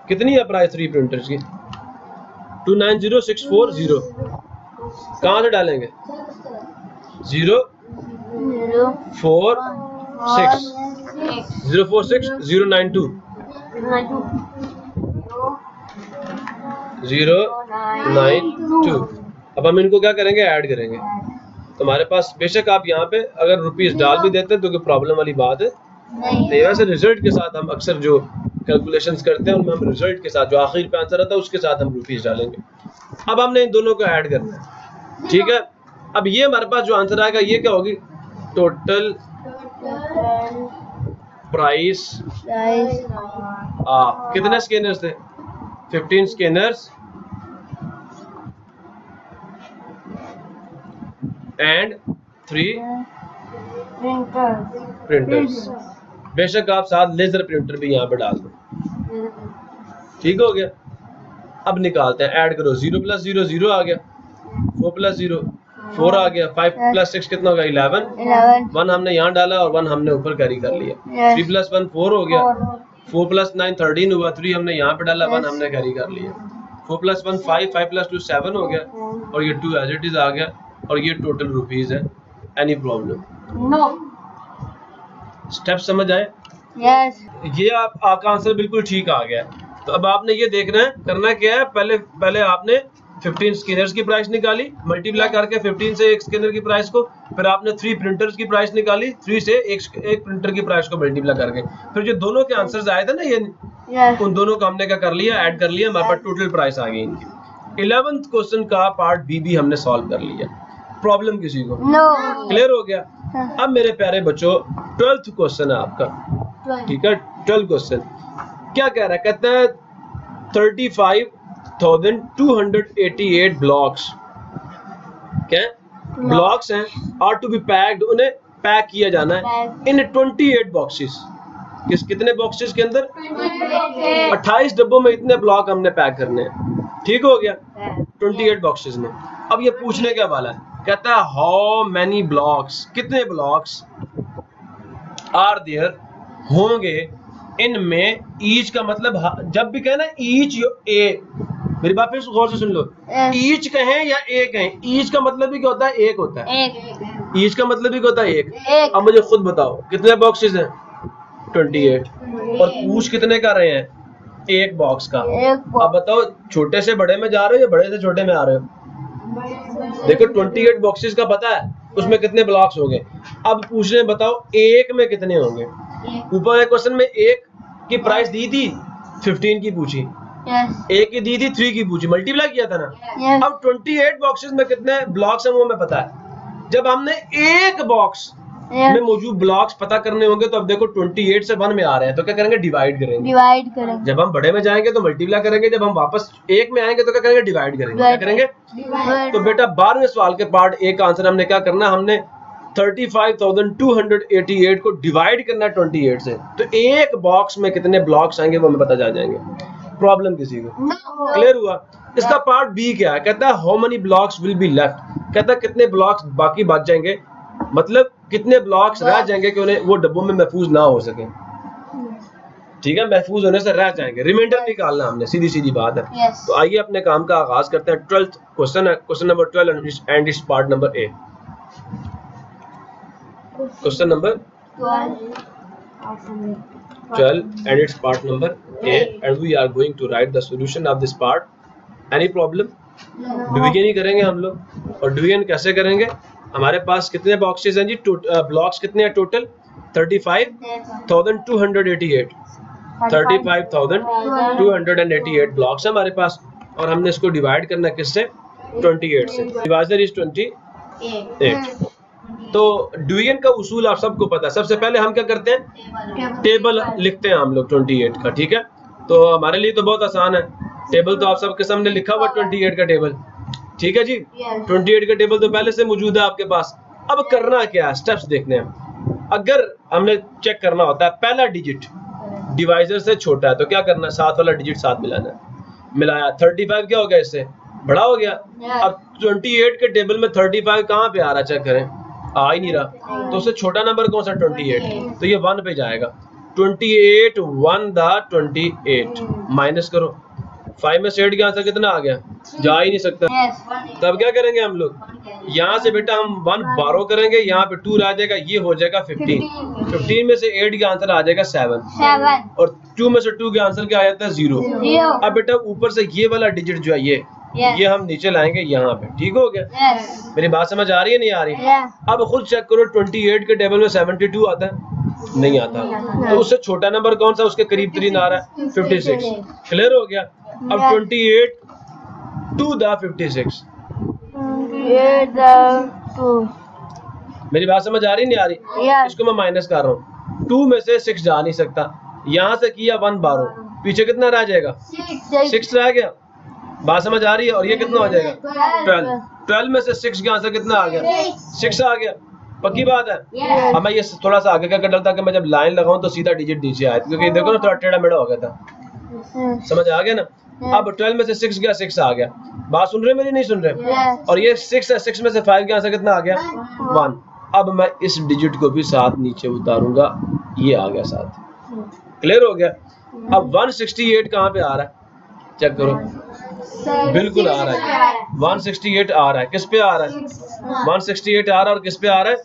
कितनी है प्राइस 3 प्रिंटर्स की? 290640। कहाँ से डालेंगे? 046 092 092। अब हम इनको क्या करेंगे? ऐड करेंगे। तो हमारे पास बेशक आप यहाँ पे अगर रुपीस डाल भी देते हैं तो कोई प्रॉब्लम वाली बात है नहीं। वैसे रिजल्ट के साथ हम अक्सर जो कैलकुलेशंस करते हैं उनमें हम रिजल्ट के साथ जो आखिर पे आंसर आता है उसके साथ हम रुपीस डालेंगे। अब हमने इन दोनों को ऐड करना है। ठीक है, अब ये हमारे पास जो आंसर आएगा ये क्या होगी? टोटल प्राइस ऑफ कितने स्कैनर्स थे? 15 स्कैनर्स एंड 3 प्रिंटर्स। बेशक आप साथ लेजर प्रिंटर भी यहाँ पे डाल दो। ठीक हो गया, अब निकालते हैं, ऐड करो। 0 + 0 0 आ गया, 4 + 0 4 आ गया, 5 + 6 कितना होगा? 11। 1 हमने यहाँ डाला और 1 हमने ऊपर कैरी कर लिया। 3 + 1 4 हो गया, 4 + 9 13 हुआ, 3 हमने यहाँ पे डाला, 1 हमने कैरी कर लिया। 4 + 1 5 5 + 2 7 हो गया और ये 2 एज इट इज आ गया और ये टोटल रुपीज है। Any problem? नो। स्टेप समझ आए? यस। ये आपका आंसर बिल्कुल ठीक आ गया। तो अब आपने ये देखना है, करना क्या है, पहले आपने 15 स्कैनर्स की प्राइस निकाली, मल्टीप्लाई करके 15 से एक स्कैनर की प्राइस को, फिर आपने 3 प्रिंटर्स की प्राइस निकाली, 3 से एक प्रिंटर की प्राइस को मल्टीप्लाई करके, फिर जो दोनों के आंसर्स आए थे ना ये उन दोनों को हमने क्या कर लिया? ऐड कर लिया, हमारे पास टोटल प्राइस आ गई इनकी। 11th क्वेश्चन का पार्ट बी भी हमने सॉल्व कर लिया। प्रॉब्लम किसी को? नो। क्लियर हो गया? अब मेरे प्यारे बच्चों 12th क्वेश्चन है आपका। ठीक है, 12th क्वेश्चन क्या कह रहा है? कहता है 35,288 ब्लॉक्स, क्या ब्लॉक्स हैं, आर टू बी पैक्ड, उन्हें पैक किया जाना है इन 28 बॉक्सेस। कितने बॉक्सेस के अंदर? 28 डब्बों में इतने ब्लॉक हमने पैक करने हैं। ठीक हो गया, 28 बॉक्सेस में। अब ये पूछने क्या वाला है, कहता है हाउ मेनी ब्लॉक्स, कितने ब्लॉक्स आर देयर होंगे इनमें, ईच का मतलब जब भी कहना ईच ए, मेरी बात फिर गौर से सुन लो, ईच कहें या ए कहें, ईच का मतलब भी क्या होता है? एक होता है। ईच का मतलब भी क्या होता है? एक। अब मुझे खुद बताओ कितने बॉक्सेस हैं? 28। और पूछ कितने का रहे हैं? एक बॉक्स का। अब बताओ छोटे से बड़े में जा रहे हो या बड़े से छोटे में आ रहे हो? देखो 28 बॉक्सेस का पता है, उसमें कितने ब्लॉक्स होंगे। अब पूछ रहे हैं बताओ एक में कितने होंगे। ऊपर एक क्वेश्चन में एक की प्राइस दी थी, 15 की पूछी, एक की दी थी, 3 की पूछी, मल्टीप्लाई किया था ना। अब 28 बॉक्सेस में कितने ब्लॉक्स हैं वो हमें पता है। जब हमने एक बॉक्स में मौजूद ब्लॉक्स पता करने होंगे तो अब देखो 28 से 1 में आ रहे हैं तो क्या करेंगे? डिवाइड करेंगे। जब हम बड़े में जाएंगे तो मल्टीप्लाई करेंगे, जब हम वापस एक में आएंगे तो क्या करेंगे? डिवाइड करेंगे। क्या करेंगे? तो बेटा 12वें सवाल के पार्ट ए का आंसर हमने क्या करना? हमने 35,288 को डिवाइड करना है 28 से, तो एक बॉक्स में कितने ब्लॉक्स आएंगे वो हमें पता चल जाएंगे। प्रॉब्लम किसी को क्लियर हुआ? इसका पार्ट बी क्या है? कहता है how many blocks will be left, कहता है कितने ब्लॉक्स बाकी बच जाएंगे, मतलब कितने ब्लॉक्स रह जाएंगे कि उन्हें वो डब्बों में महफूज ना हो सके। ठीक है, महफूज होने से रह जाएंगे, रिमाइंडर निकालना हमने, सीधी सीधी बात है। तो आइए अपने काम का आगाज करते हैं। 12th क्वेश्चन है, question number 12 and it's part number A. Question number 12 and its part number A, and we are going to write the solution of this part. Any problem? Division ही करेंगे हम लोग, और डिवीजन कैसे करेंगे? हमारे पास कितने बॉक्सेस हैं जी? ब्लॉक्स कितने हैं टोटल? 35,288 35,288 ब्लॉक्स है हमारे पास, और हमने इसको डिवाइड करना है किससे? 28 से। Divisor is 28। तो डिवीजन का उसूल आप सबको पता है। सबसे पहले हम क्या करते हैं? टेबल लिखते हैं हम लोग 28 का। ठीक है, तो हमारे लिए तो बहुत आसान है, टेबल तो आप सबके सामने लिखा हुआ 28 का टेबल। ठीक है जी, 28 का टेबल तो पहले से मौजूद है आपके पास। अब करना क्या है, स्टेप्स देखने हैं। अगर हमने चेक करना होता है पहला डिजिट डिवाइजर से छोटा है तो क्या करना है? 7 वाला डिजिट साथ मिलाना है। मिलाया, 35 क्या हो गया? इससे बड़ा हो गया। अब 28 के टेबल में 35 कहाँ पे आ रहा है? चेक करें, आ ही नहीं रहा। तो उससे छोटा नंबर कौन सा? 28, तो ये 1 पे जाएगा। 28 1 दा 28 माइनस करो, 5 में से 8 का आंसर कितना आ गया? जा ही नहीं सकता। तब क्या करेंगे हम लोग? यहाँ से बेटा हम 1 बारो करेंगे, यहाँ पे 2 आ जाएगा, ये हो जाएगा 15। 15 में से 8 का आंसर आ जाएगा 7, और 2 में से 2 का आंसर क्या आ जाता है? 0। अब बेटा ऊपर से ये वाला डिजिट जो है ये हम नीचे लाएंगे यहाँ पे। ठीक हो गया? मेरी बात समझ आ रही है नहीं आ रही? अब खुद चेक करो, 28 के टेबल में 72 आता है? नहीं आता। तो उससे छोटा नंबर कौन सा उसके करीब तरीन आ रहा है? 56। क्लियर हो गया? अब 28 2 दा 56। मेरी बात समझ आ रही नहीं आ रही? इसको मैं माइनस कर रहा हूँ, 2 में से 6 जा नहीं सकता, यहाँ से किया 1 बारो, पीछे कितना रह जाएगा? 6 रह गया। बात समझ आ रही है? और ये कितना हो जाएगा? 12 में से 6 का आंसर कितना आ गया? 6 आ गया। पक्की बात है? अब मैं ये थोड़ा सा आगे का कर डालता कि मैं जब लाइन लगाऊं तो सीधा डिजिट नीचे आए, क्योंकि देखो ना थोड़ा टेढ़ा मेढ़ा हो गया था। समझ आ गया ना? अब 12 में से 6 गया, 6 आ गया। बात सुन रहे मेरी? नहीं सुन रहे? और ये 6 है, 6 में से 5 का आंसर कितना आ गया? 1। अब मैं इस डिजिट को भी साथ नीचे उतारूंगा, ये आ गया साथ। क्लियर हो गया? अब 168 कहाँ पे आ रहा है? चेक करो, बिल्कुल आ रहा है, 168 आ रहा है। किस पे आ रहा है? 168 आ रहा है, और किस पे आ रहा है?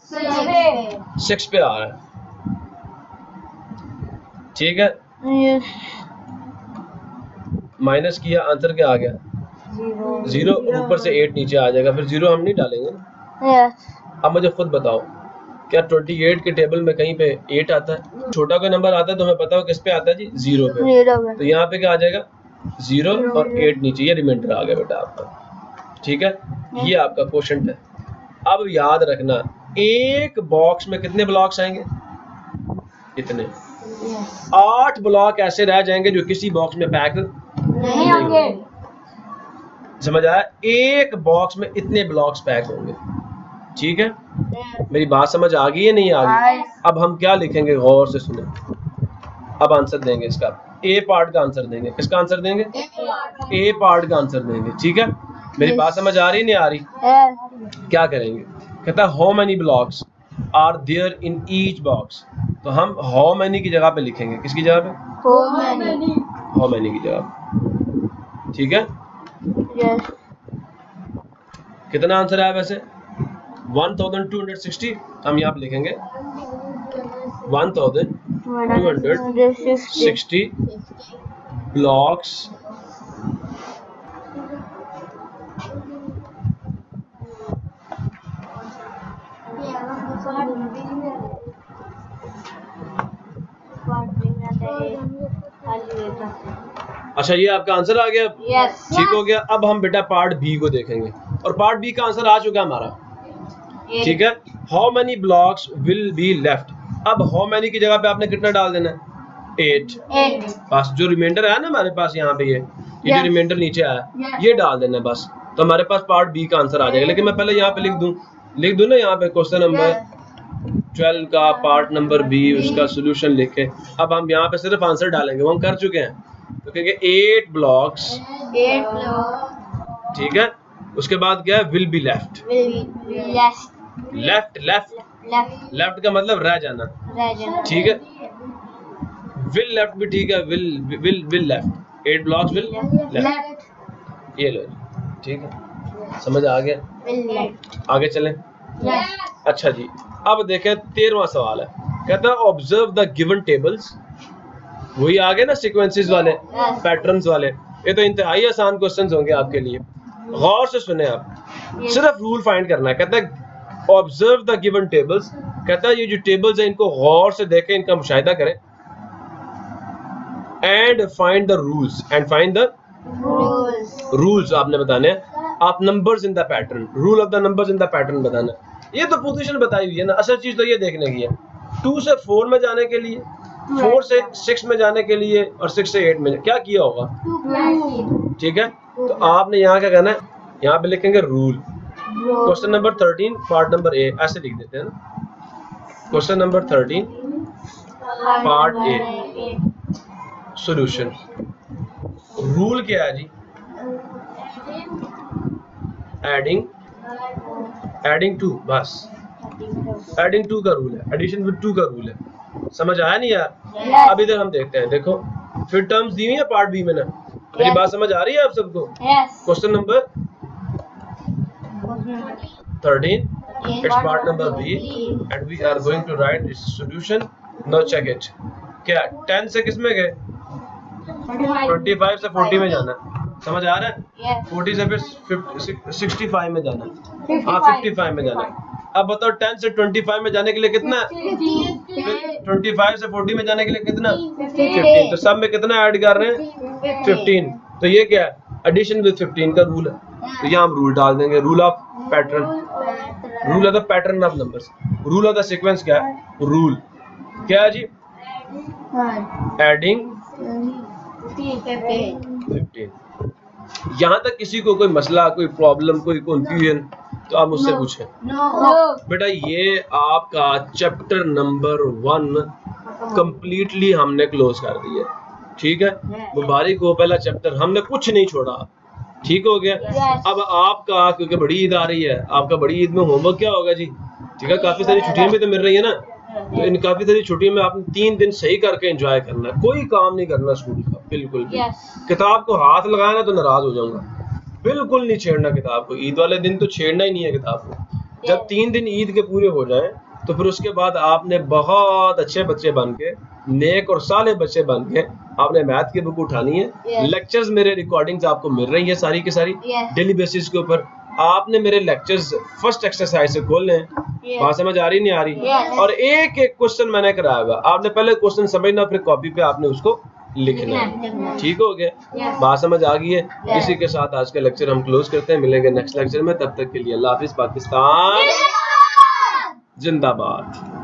6 पे आ रहा है। ठीक है, माइनस किया, आंसर क्या आ गया? 0। ऊपर से 8 नीचे आ जाएगा, फिर 0 हम नहीं डालेंगे ना। अब मुझे खुद बताओ, क्या 28 के टेबल में कहीं पे 8 आता है? छोटा कोई नंबर आता है तो हमें पता हो किस पे आता है जी? 0 पे। तो यहाँ पे क्या आ जाएगा? 0 और 8 नीचे, ये रिमाइंडर आ गया बेटा आपका। ठीक है, ये आपका क्वेश्चन है। अब याद रखना, एक बॉक्स में कितने ब्लॉक्स आएंगे? इतने। 8 ब्लॉक ऐसे रह जाएंगे जो किसी बॉक्स में पैक नहीं होंगे। समझ आया? एक बॉक्स में इतने ब्लॉक्स पैक होंगे। ठीक है, मेरी बात समझ आ गई है नहीं आ गई? अब हम क्या लिखेंगे, गौर से सुने। अब आंसर देंगे इसका, ए पार्ट का आंसर देंगे। किसका आंसर देंगे? ए पार्ट का आंसर देंगे। ठीक है, मेरी बात समझ आ रही नहीं आ रही? क्या करेंगे? कहता है how many blocks are there in each box. तो हम हाउ मेनी की जगह पे लिखेंगे। किसकी जगह पे? हाउ मेनी की जगह पे। ठीक है, कितना आंसर आया वैसे? 1260। हम यहाँ पे लिखेंगे 1260 ब्लॉक्स अच्छा, ये आपका आंसर आ गया। ठीक हो गया। अब हम बेटा पार्ट बी को देखेंगे, और पार्ट बी का आंसर आ चुका हमारा। ठीक है, how many blocks will be left. अब हाउ मेनी की जगह पे आपने कितना डाल देना है? 8। बस जो रिमाइंडर है ना हमारे पास यहाँ पे, ये जो रिमाइंडर नीचे आया ये डाल देना है बस। तो हमारे पास पार्ट बी का आंसर आ जाएगा। लेकिन मैं पहले यहाँ पे लिख दूं ना, यहाँ पे क्वेश्चन नंबर 12 का पार्ट नंबर बी उसका सोल्यूशन लिखे। अब हम यहाँ पे सिर्फ आंसर डालेंगे, वो हम कर चुके हैं, तो कहेंगे 8 ब्लॉक्स, ठीक है। उसके बाद क्या है, will be left, left left left का मतलब रह जाना, ठीक है। विल लेफ्ट भी ठीक है, will left, 8 blocks will left, ये लो, ठीक है, समझ आ गया। आगे चलें। अच्छा जी, अब देखें 13वां सवाल है, कहता है ऑब्जर्व द गिवन टेबल्स। वही आगे ना सीक्वेंसेस वाले, पैटर्न्स वाले। ये तो इंतहाई आसान क्वेश्चंस होंगे आपके लिए, गौर से सुने आप, सिर्फ रूल फाइंड करना है। कहता है ऑब्जर्व द गिवन टेबल्स, कहता है ये जो टेबल्स हैं इनको गौर से देखें, इनका मुशाहिदा करें, and find the rules, and find the rules आपने बताने हैं। आप numbers in the pattern, rule of the numbers in the pattern बताना। ये तो पोजीशन बताई हुई है ना, असल चीज तो ये देखने की है, 2 से 4 में जाने के लिए, 4 से 6 में जाने के लिए, और 6 से 8 में क्या किया होगा, ठीक है। तो आपने यहाँ क्या करना है, यहाँ पे लिखेंगे rule. Question number 13 part number A, ऐसे लिख देते हैं ना, question number 13 part A solution. Rule क्या है जी, एडिंग 2, बस एडिंग 2 का रूल है, एडिशन विद 2 का रूल है। समझ आया नहीं यार? अब इधर हम देखते हैं, देखो फिर टर्म्स दी हुई है पार्ट बी में ना, मेरी बात समझ आ रही है आप सबको? Question number 13, it's part number B and we are going to write this solution. Now check it. क्या 10 से किस में गए, 25 से 40 में जाना, समझ आ रहा है? 40 से फिर 65 में जाना, हाँ 55 में जाना। अब बताओ 10 से 25 में जाने के लिए कितना, 25 से 40 में जाने के लिए कितना, 15। तो सब में कितना ऐड कर रहे हैं, 15। तो ये क्या है, एडिशन विद 15 का रूल है। तो यहाँ हम रूल डाल देंगे, rule of pattern, rule of the pattern of numbers. Rule of the sequence क्या है, रूल क्या है जी, एडिंग 15। यहाँ तक किसी को कोई मसला, कोई प्रॉब्लम, कोई कंफ्यूजन, तो आप मुझसे पूछें। बेटा ये आपका चैप्टर नंबर 1 कंप्लीटली हमने क्लोज कर दिया, ठीक है। मुबारक हो, पहला चैप्टर हमने कुछ नहीं छोड़ा, ठीक हो गया। अब आपका, क्योंकि बड़ी ईद आ रही है, आपका बड़ी ईद में होमवर्क क्या होगा जी, ठीक है। काफी सारी छुट्टियां भी तो मिल रही है ना, तो इन काफी सारी छुट्टियों में आपने 3 दिन सही करके एंजॉय करना है, कोई काम नहीं करना स्कूल का, बिल्कुल भी। किताब को हाथ लगाना तो नाराज हो जाऊंगा, बिल्कुल नहीं छेड़ना किताब को, ईद वाले दिन तो छेड़ना ही नहीं है किताब को। जब 3 दिन ईद के पूरे हो जाएं, तो फिर उसके बाद आपने बहुत अच्छे बच्चे बन के, नेक और साले बच्चे बन के, आपने मैथ की बुक उठानी है। लेक्चर्स मेरे रिकॉर्डिंग्स आपको मिल रही है सारी की सारी डेली बेसिस के ऊपर। आपने मेरे लेक्चर्स फर्स्ट एक्सरसाइज से खोलने हैं, बात समझ आ रही नहीं आ रही? और एक एक क्वेश्चन मैंने कराया होगा, आपने पहले क्वेश्चन समझना, फिर कॉपी पे आपने उसको लिखना है, ठीक हो गया? बात समझ आ गई है? इसी के साथ आज का लेक्चर हम क्लोज करते हैं, मिलेंगे नेक्स्ट लेक्चर में, तब तक के लिए अल्लाह हाफिज। पाकिस्तान जिंदाबाद।